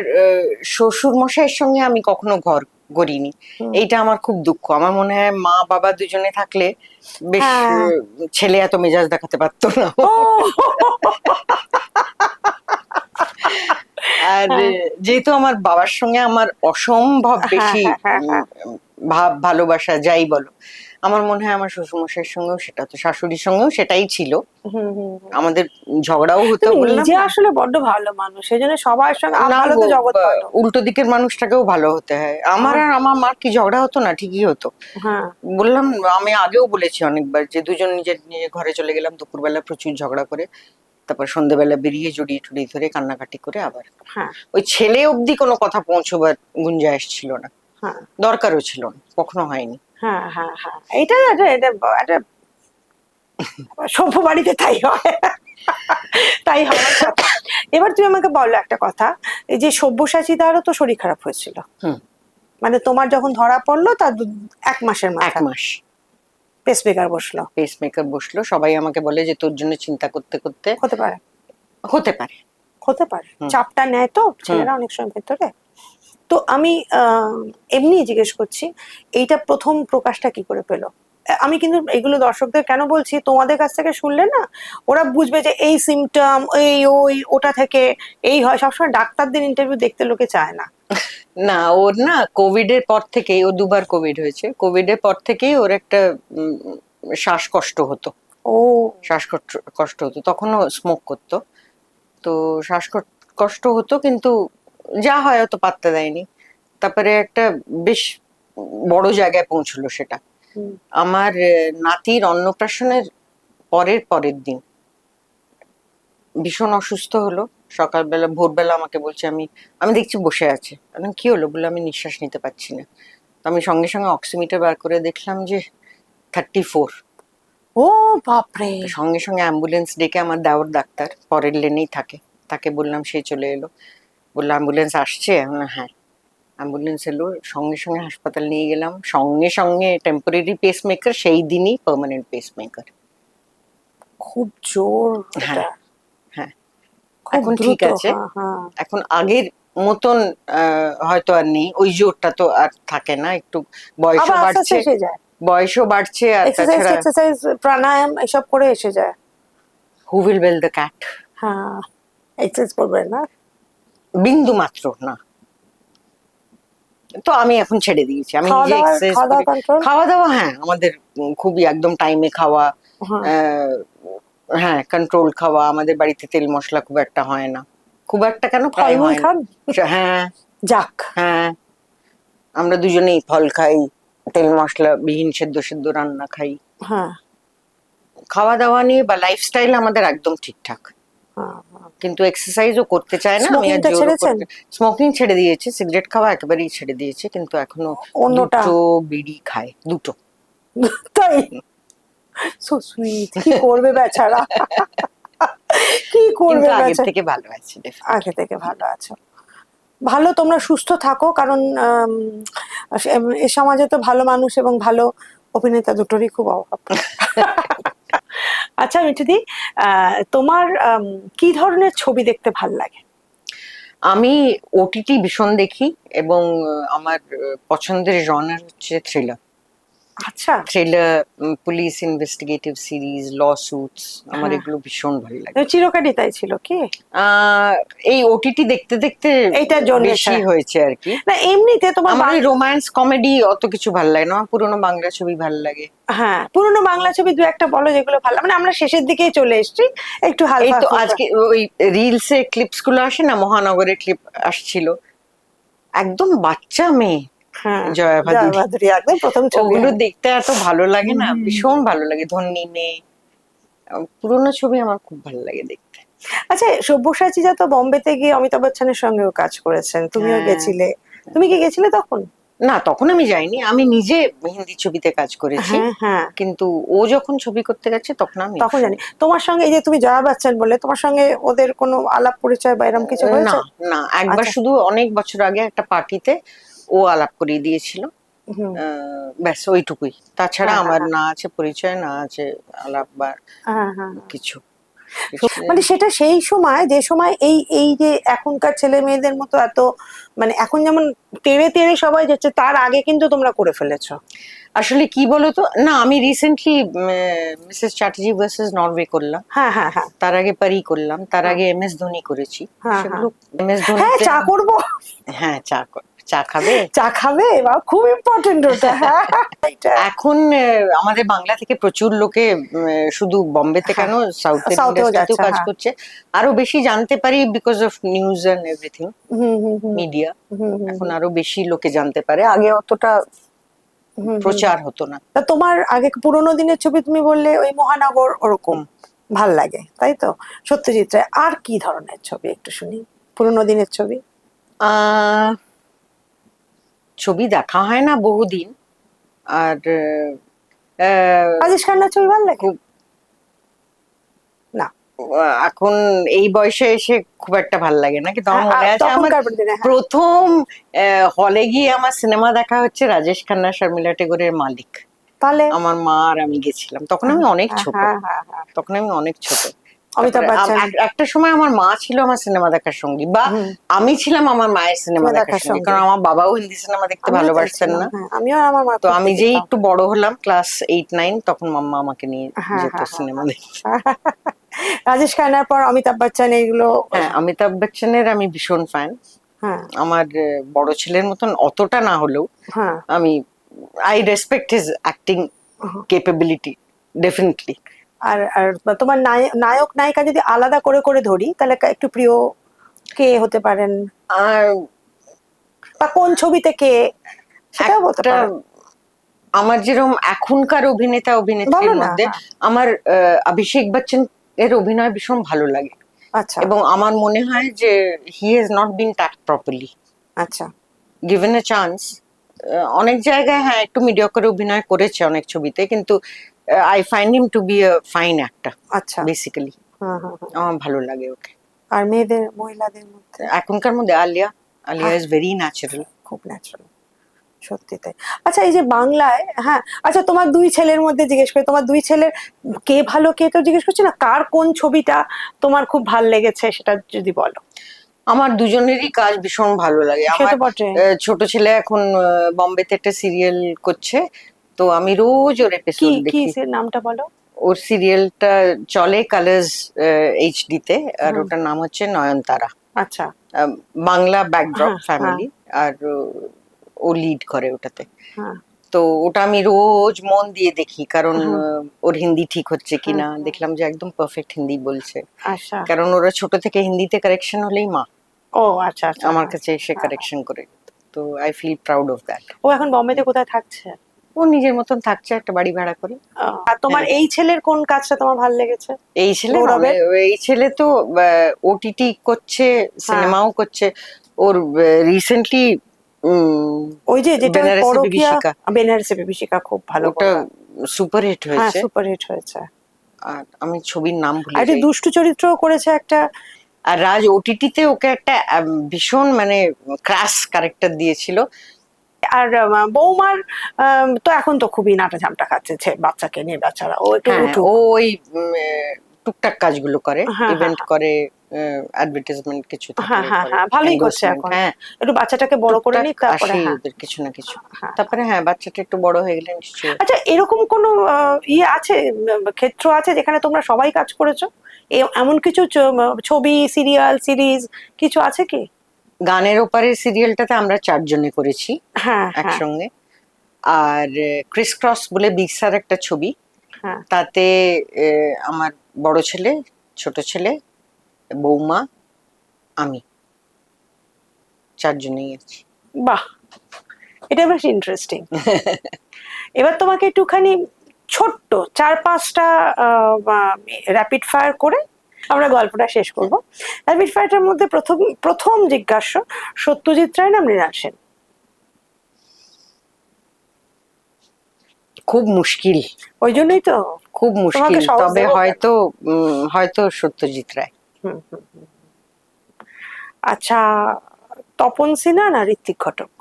শ্বশুর মশাইয়ের সঙ্গে আমি কখনো ঘর গড়িনি, এইটা আমার খুব দুঃখ। আমার মনে হয় মা বাবা দুজনে থাকলে বেশ হ্যাঁ। ছেলে এত মেজাজ দেখাতে পারতো না। ও আর যেহেতু আমার বাবার সঙ্গে আমার অসম্ভব হ্যাঁ বেশি হ্যাঁ হ্যাঁ হ্যাঁ। ভাব ভালোবাসা, যাই বলো, আমার মনে হয় আমার শ্বশুরমশাইয়ের সঙ্গেও সেটা, তো শাশুড়ির সঙ্গেও সেটাই ছিল। হুম হুম হুম। আমাদের ঝগড়াও হতো, তুমি বললাম নিজে না। আসলে বড্ড ভালো মানুষ, সেই জন্য সবার সঙ্গে না ভালো গো, তো জগৎ ভালো। উল্টো দিকের মানুষটাকেও ভালো হতে হয়। আমার আর আমার মার কি ঝগড়া হতো না? ঠিকই হতো। হ্যাঁ বললাম, আমি আগেও বলেছি অনেকবার যে দুজন নিজের নিজের ঘরে চলে গেলাম দুপুরবেলা প্রচুর ঝগড়া করে, তারপর সন্ধ্যেবেলা বেরিয়ে জড়িয়ে টড়িয়ে ধরে কান্নাকাটি করে আবার হ্যাঁ ওই ছেলে অবধি কোনো কথা পৌঁছবার গুঞ্জাইশ ছিল না, হ্যাঁ দরকারও ছিল না, কখনো হয়নি। হ্যাঁ হ্যাঁ হ্যাঁ, এটা এটা এটা একটা সভ্য বাড়িতে তাই হয়। তাই হওয়ার কথা। এবার তুমি আমাকে বলো একটা কথা, এই যে সব্যসাচীদারও তো শরীর খারাপ হয়েছিল, হুম। মানে তোমার যখন ধরা পড়লো তার 1 মাসের 1 মাথা মাস পেসমেকার বসলো। পেসমেকার বসলো। সবাই আমাকে বলে যে তোর জন্য চিন্তা করতে করতে হতে পারে, হতে পারে। হতে পারে, হুম। চাপটা নেয় তো ছেলেরা অনেক সময় ভেতরে। তো আমি এমনি জিজ্ঞেস করছি, এইটা প্রথম প্রকাশটা কি করে পেলো? আমি কিন্তু এগুলো দর্শকদের কেন বলছি, তোমাদের কাছ থেকে শুনলে না ওরা বুঝবে যে এই সিমটম, এই ওই ওটা থেকে এই হয়। সবসময় ডাক্তারদের ইন্টারভিউ দেখতে লোকে চায় না। না, ওর না কোভিড এর পর থেকেই, ও 2বার কোভিড হয়েছে, কোভিড এর পর থেকেই ওর একটা শ্বাসকষ্ট হতো। ও কষ্ট হতো, তখনও স্মোক করতো, তো কষ্ট হতো, কিন্তু যা হয় অত পাত্তা দেয়নি। তারপরে একটা বেশ বড় জায়গায় পৌঁছলো সেটা। হুম, আমার নাতির অন্নপ্রাশনের পরের পরের দিন ভীষণ অসুস্থ হলো। সকালবেলা ভোরবেলা আমাকে বলছে, আমি আমি দেখছি বসে আছে। আমি কি হলো? বলে আমি নিঃশ্বাস নিতে পারছি না। তো আমি সঙ্গে সঙ্গে অক্সিমিটার বার করে দেখলাম যে 34। ও বাপরে। সঙ্গে সঙ্গে অ্যাম্বুলেন্স ডেকে, আমার দেওর ডাক্তার পরের লেনেই থাকে, তাকে বললাম, সে চলে এলো। বললো অ্যাম্বুলেন্স আসছে? আমি বললাম, হ্যাঁ। অ্যাম্বুলেন্স এলো, সঙ্গে সঙ্গে হাসপাতাল নিয়ে গেলাম, সঙ্গে সঙ্গে টেম্পোরারি পেসমেকার, সেই দিনই পার্মানেন্ট পেসমেকার। খুব জোর হ্যাঁ এটা, হ্যাঁ, খুব এখন ঠিক দ্রুত। আছে। হ্যাঁ হ্যাঁ। এখন আগের মতন হয়তো আর নেই, ওই জোরটা তো আর থাকে না, একটু বয়সও আবার আস্তে আস্তে বাড়ছে, এসে যায়, বয়সও বাড়ছে, আর এক্সারসাইজ তাছাড়া এক্সারসাইজ প্রাণায়াম এসব করে এসে যায়। Who will bell the cat? হ্যাঁ, এক্সারসাইজ করবে না। বিন্দু মাত্র না। তো আমি এখন ছেড়ে দিয়েছি, আমি খাওয়া নিজে দাওয়া, এক্সারসাইজ খাওয়া করি। দাওয়া কন্ট্রোল। খাওয়া দাওয়া, হ্যাঁ, আমাদের খুবই একদম টাইমে খাওয়া। হ্যাঁ আহ, হ্যাঁ, কন্ট্রোল খাওয়া। আমাদের বাড়িতে তেল মশলা খুব একটা হয় না, খুব একটা কেন, প্রায় ফলমূল হয় না। খান? হ্যাঁ যাক। হ্যাঁ, আমরা দুজনেই ফল খাই, তেল মশলা বিহীন সেদ্ধ সেদ্ধ রান্না খাই। হ্যাঁ খাওয়া দাওয়া নিয়ে বা লাইফস্টাইল আমাদের একদম ঠিকঠাক, কিন্তু এক্সারসাইজও করতে চায় না। আমি আর স্মোকিংটা ছেড়েছেন? স্মোকিং ছেড়ে দিয়েছি, সিগারেট খাওয়া একেবারেই ছেড়ে দিয়েছি, কিন্তু এখনো অন্যটা? দুটো বিড়ি খায়, দুটো। তাই? So sweet. কি করবে বেচারা, কি করবে কিন্তু আগের বেচারা। থেকে ভালো আছে আগে থেকে ভালো আছো, ভালো, তোমরা সুস্থ থাকো, কারণ এ সমাজে তো ভালো মানুষ এবং ভালো অভিনেতা দুটোরই খুব অভাব। আচ্ছা মিঠুদি, তোমার কি ধরনের ছবি দেখতে ভাল লাগে? আমি ওটিটি ভীষণ দেখি, এবং আমার পছন্দের জনার হচ্ছে থ্রিলার। আচ্ছা। থ্রিলার, পুলিশ ইনভেস্টিগেটিভ সিরিজ, ল সুটস, আমার হ্যাঁ। এগুলো ভীষণ ভালো লাগে। চিরকালই তাই ছিল কি? আহ, এই ওটিটি দেখতে দেখতে এইটার জন্মেছে। বেশি হয়েছে আর কি। না এমনিতে তোমার আমার ওই রোম্যান্স কমেডি অত কিছু ভালো লাগে না, আমার পুরোনো বাংলা ছবি ভালো লাগে। হ্যাঁ, পুরোনো বাংলা ছবি দু একটা বলো যেগুলো ভালো, মানে আমরা শেষের দিকেই চলে এসেছি, একটু এই হালকা তো আজকে ওই রিলসে ক্লিপস গুলো আসে না, মহানগরের ক্লিপ আসছিল, একদম বাচ্চা মেয়ে, হ্যাঁ, জয়া জয়া ভাদুরী, ভাদুরী একদম প্রথম ছবি। ওগুলো হ্যাঁ। দেখতে এত ভালো লাগে না, ভীষণ ভালো লাগে। ধন্যী মেয়ে, পুরোনো ছবি আমার খুব ভালো লাগে দেখতে। আচ্ছা, সব্যসাচীরা তো বোম্বেতে গিয়ে অমিতাভ বচ্চনের সঙ্গেও কাজ করেছেন, তুমিও হ্যাঁ। গেছিলে, তুমি কি গেছিলে তখন? না, তখন আমি যাইনি, আমি নিজে হিন্দি ছবিতে কাজ করেছি, হ্যাঁ হ্যাঁ, কিন্তু ও যখন ছবি করতে গেছে তখন আমি তখন জানি। তোমার সঙ্গে এই যে তুমি জয়া বচ্চন বললে, তোমার সঙ্গে ওদের কোনো আলাপ পরিচয় বা এরকম কিছু না হয়েছে? না, একবার আচ্ছা। শুধু অনেক বছর আগে একটা পার্টিতে ও আলাপ করিয়ে দিয়েছিল, হুম। ব্যাস ওইটুকুই। তাছাড়া হ্যাঁ হ্যাঁ আমার হ্যাঁ না আছে পরিচয়, না আছে আলাপ বা হ্যাঁ হ্যাঁ। কিছু। মানে সেটা সেই সময়, যে সময় এই এই যে এখনকার ছেলে মেয়েদের মতো এত, মানে এখন যেমন তেড়ে তেড়ে সবাই যাচ্ছে, তার আগে কিন্তু তোমরা করে ফেলেছো। আসলে কি বলতো, না আমি recently Mrs Chatterjee versus Norway করলাম, হ্যাঁ হ্যাঁ হ্যাঁ তার আগে পারি করলাম, তার হ্যাঁ আগে এমএস ধোনি করেছি। হ্যাঁ হ্যাঁ। সেগুলো এমএস হ্যাঁ, ধোনিতে, চা করবো। হ্যাঁ চা খাবে। চা খাবে বা, খুব ইম্পর্টেন্ট ওটা। হ্যাঁ এটা। এখন আমাদের বাংলা থেকে প্রচুর লোকে শুধু বোম্বেতে হ্যাঁ, কেন, সাউথের সাউথেও ইন্ডাস্ট্রিতেও যাচ্ছে, কাজ হ্যাঁ। করছে, আরো বেশি জানতে পারি because of news and everything, hmm hmm hmm media. Hmm hmm এখন আরো বেশি লোকে জানতে পারে, আগে অতটা হুম হুম। প্রচার হতো না। তা তোমার আগে পুরোনো দিনের ছবি তুমি বললে ওই মহানগর ওরকম হুম। ভাল লাগে, তাই তো? সত্যজিৎ রায় আর কি ধরনের ছবি একটু শুনি, পুরোনো দিনের ছবি? আহ, ছবি দেখা হয় না বহুদিন, আর রাজেশ খান্নার ছবি ভাল লাগে? খুব না। এখন এই বয়সে এসে খুব একটা ভাল লাগে না, কিন্তু আমার মনে আছে আমার তখনকার দিনে, হ্যাঁ। প্রথম হলে গিয়ে আমার সিনেমা দেখা হচ্ছে রাজেশ খান্না শর্মিলা টেগোরের মালিক। তাহলে আমার মা আর আমি গেছিলাম, তখন আমি অনেক হ্যাঁ ছোট, হ্যাঁ হ্যাঁ হ্যাঁ। তখন আমি অনেক ছোট। অমিতাভ তারপরে বচ্চন। একটা সময় আমার মা ছিল আমার সিনেমা দেখার সঙ্গী, বা হুম। আমি ছিলাম আমার মায়ের সিনেমা সিনেমা দেখার দেখার সঙ্গী, সঙ্গে। কারণ আমার বাবাও হিন্দি সিনেমা দেখতে আমিও তাই ভালোবাসতেন ছিলাম, না। হ্যাঁ, আমিও আর আমার মা তো খুব আমি যেই দেখতাম। একটু বড় হলাম, ক্লাস 8-9, তখন মাম্মা আমাকে নিয়ে হ্যাঁ যেত হ্যাঁ হ্যাঁ সিনেমা দেখতে। হ্যাঁ। রাজেশ খান্নার পর অমিতাভ বচ্চন, এইগুলো। হ্যাঁ, অমিতাভ বচ্চনের আমি ভীষণ ফ্যান। হ্যাঁ আমার বড় ছেলের মতন অতটা না হলেও হ্যাঁ। আমি I respect his acting capability, definitely. আর আর তোমার নায়ক নায়িকা যদি আলাদা করে করে ধরি, তাহলে একটু প্রিয় কে হতে পারেন, আর বা কোন ছবিতে কে, সেটাও বলতে একটা, পারো। আমার যেরকম এখনকার অভিনেতা বলো অভিনেত্রীর না, মধ্যে হ্যাঁ। আমার অভিষেক বচ্চন এর অভিনয় ভীষণ ভালো লাগে, আচ্ছা এবং আমার মনে হয় যে he has not been tact properly, আচ্ছা। Given a chance. অনেক জায়গায় হ্যাঁ একটু মিডিয়কর অভিনয় করেছে অনেক ছবিতে, কিন্তু I find him to be a fine actor আচ্ছা। বেসিক্যালি। হ্যাঁ হ্যাঁ হ্যাঁ। আমার ভালো লাগে ওকে। আর মেয়েদের, মহিলাদের মধ্যে? এখনকার মধ্যে আলিয়া, আলিয়া হ্যাঁ, ইজ ভেরি ন্যাচারাল। খুব ন্যাচারাল, সত্যি তাই। আচ্ছা, এই যে বাংলায়, হ্যাঁ, আচ্ছা তোমার দুই ছেলের মধ্যে জিজ্ঞেস করি, তোমার দুই ছেলের কে ভালো কে তো জিজ্ঞেস করছি না, কার কোন ছবিটা তোমার খুব ভাল লেগেছে সেটা যদি বলো। আমার দুজনেরই কাজ ভীষণ ভালো লাগে। সে আমার তো বটে। ছোট ছেলে এখন বম্বেতে একটা সিরিয়াল করছে, তো আমি রোজ ওর কি এপিসোড কি দেখি। সে নামটা বলো। ওর সিরিয়ালটা চলে কালার্স এইচডি তে, আর হুম। ওটার নাম হচ্ছে নয়নতারা। আচ্ছা। বাংলা ব্যাকড্রপ হ্যাঁ হ্যাঁ ফ্যামিলি, আর ও লিড করে ওটাতে। হ্যাঁ তো ওটা আমি রোজ মন দিয়ে দেখি, কারণ হ্যাঁ ওর হিন্দি ঠিক হচ্ছে হ্যাঁ কিনা। হ্যাঁ। দেখলাম যে একদম পারফেক্ট হিন্দি বলছে, আচ্ছা। কারণ ওরা ছোট থেকে হিন্দিতে কারেকশন হলেই মা ও আচ্ছা আচ্ছা। আমার হ্যাঁ কাছে এসে হ্যাঁ। কারেকশন করে। তো I feel proud of that. ও এখন বোম্বেতে কোথায় থাকছে? ও নিজের মতন থাকছে একটা বাড়ি ভাড়া করে। আর তোমার এই ছেলের কোন কাজটা তোমার ভালো লেগেছে? এই ছেলে না, গৌরবের? এই ছেলে তো ওটিটি করছে, সিনেমাও করছে। ওর রিসেন্টলি ওই যে যেটা বেনারসি পরকীয়া, বিভীষিকা, বেনারসি বিভীষিকা খুব ভালো ওটা করলো। সুপার হিট হ্যাঁ, হয়েছে। সুপার হিট হয়েছে। আর আমি ছবির নাম ভুলে আর একটু যাই। দুষ্টু চরিত্রও করেছে একটা। আর রাজ ওটিটিতে ওকে একটা ভীষণ মানে ক্রাশ ক্যারেক্টার দিয়েছিল। আর বৌমার তো এখন তো খুবই নাটা ঝামটা খাচ্ছে বাচ্চাকে নিয়ে, বেচারা ও একটু হ্যাঁ, উঠুক। ও ওই টুকটাক কাজগুলো করে, হ্যাঁ, ইভেন্ট হ্যাঁ, করে, অ্যাডভার্টাইজমেন্ট কিছু হ্যাঁ, থাকলে হ্যাঁ, করে, হ্যাঁ, ভালোই করছে endorsement, এখন। হ্যাঁ, একটু বাচ্চাটাকে বড় করে নিক, টুকটাক তারপরে আসেই হ্যাঁ। ওদের কিছু না কিছু। হ্যাঁ। তারপরে হ্যাঁ, বাচ্চাটা একটু বড় হয়ে গেলে নিশ্চয়ই। আচ্ছা, এরকম কোনো ইয়ে আছে, ক্ষেত্র আছে যেখানে তোমরা সবাই কাজ করেছো? এমন কিছু ছবি, সিরিয়াল, সিরিজ কিছু আছে কি? গানের ওপারের সিরিয়ালটাতে আমরা 4 জনে করেছি হ্যাঁ, হ্যাঁ, একসঙ্গে। আর ক্রিস ক্রস বলে বিগসার একটা ছবি, হ্যাঁ। তাতে আমার বড় ছেলে, ছোট ছেলে, বৌমা, আমি 4 জনেই আছি। বাহ, এটা বেশ ইন্টারেস্টিং। এবার তোমাকে একটুখানি ছোট্ট 4-5টা র্যাপিড ফায়ার করে আমরা গল্পটা শেষ করব। র্যাপিড ফায়ারটার মধ্যে প্রথম প্রথম জিজ্ঞাস্য, সত্যজিৎ রায় না মৃণাল সেন? খুব মুশকিল, ওই জন্যই তো খুব মুশকিল, তোমাকে সহজ তবে দেবো কেন? হয়তো হয়তো সত্যজিৎ রায়। হুম, হুম, হুম। আচ্ছা, তপন সিনহা না ঋত্বিক ঘটক?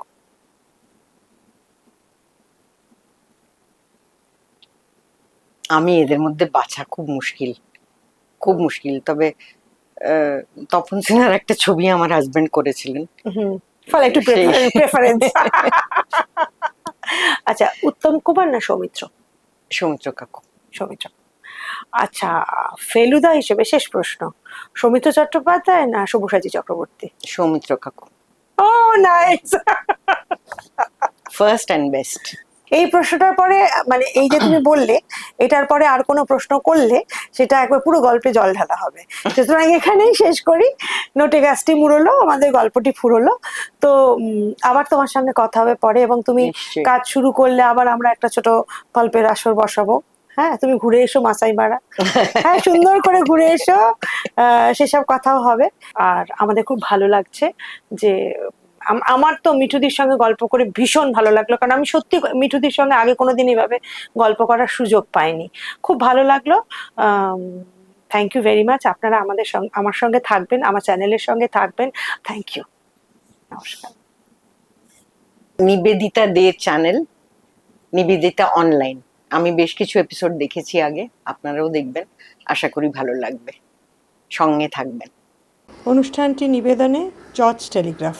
আমি এদের মধ্যে বাছা খুব মুশকিল, খুব মুশকিল। তবে আহ, তপন সিনহার একটা ছবি আমার হাজবেন্ড করেছিলেন, হুম, ফলে একটু সেই প্রেফারেন্স। আচ্ছা, উত্তম কুমার না সৌমিত্র? সৌমিত্র কাকু। সৌমিত্র। আচ্ছা, ফেলুদা হিসেবে শেষ প্রশ্ন, সৌমিত্র চট্টোপাধ্যায় না সব্যসাচী চক্রবর্তী? সৌমিত্র কাকু, ও নাইস। First and best. এই প্রশ্নটার পরে, মানে এই যে তুমি বললে, এটার পরে আর কোনো প্রশ্ন করলে সেটা একবার পুরো গল্পে জল ঢালা হবে। সুতরাং এখানেই শেষ করি। নোটে গাছটি মুড়লো, আমাদের গল্পটি ফুরলো। তো আবার তোমার সামনে কথা হবে পরে, এবং তুমি নিশ্চয়ই। কাজ শুরু করলে আবার আমরা একটা ছোট গল্পের আসর বসাবো। হ্যাঁ, তুমি ঘুরে এসো মাসাই মারা। হ্যাঁ, সুন্দর করে ঘুরে এসো, সেসব কথাও হবে। আর আমাদের খুব ভালো লাগছে যে আমার তো মিঠুদির সঙ্গে গল্প করে ভীষণ ভালো লাগলো, কারণ আমি সত্যি মিঠুদির সঙ্গে আগে কোনোদিন এইভাবে গল্প করার সুযোগ পাইনি। খুব ভালো লাগলো। Thank you very much. আপনারা আমাদের সঙ্গে, আমার সঙ্গে থাকবেন, আমার চ্যানেলের সঙ্গে থাকবেন। Thank you. নমস্কার। নিবেদিতা দে চ্যানেল, নিবেদিতা অনলাইন, আমি বেশ কিছু এপিসোড দেখেছি আগে, আপনারাও দেখবেন, আশা করি ভালো লাগবে, সঙ্গে থাকবেন। অনুষ্ঠানটি নিবেদনে জর্জ টেলিগ্রাফ।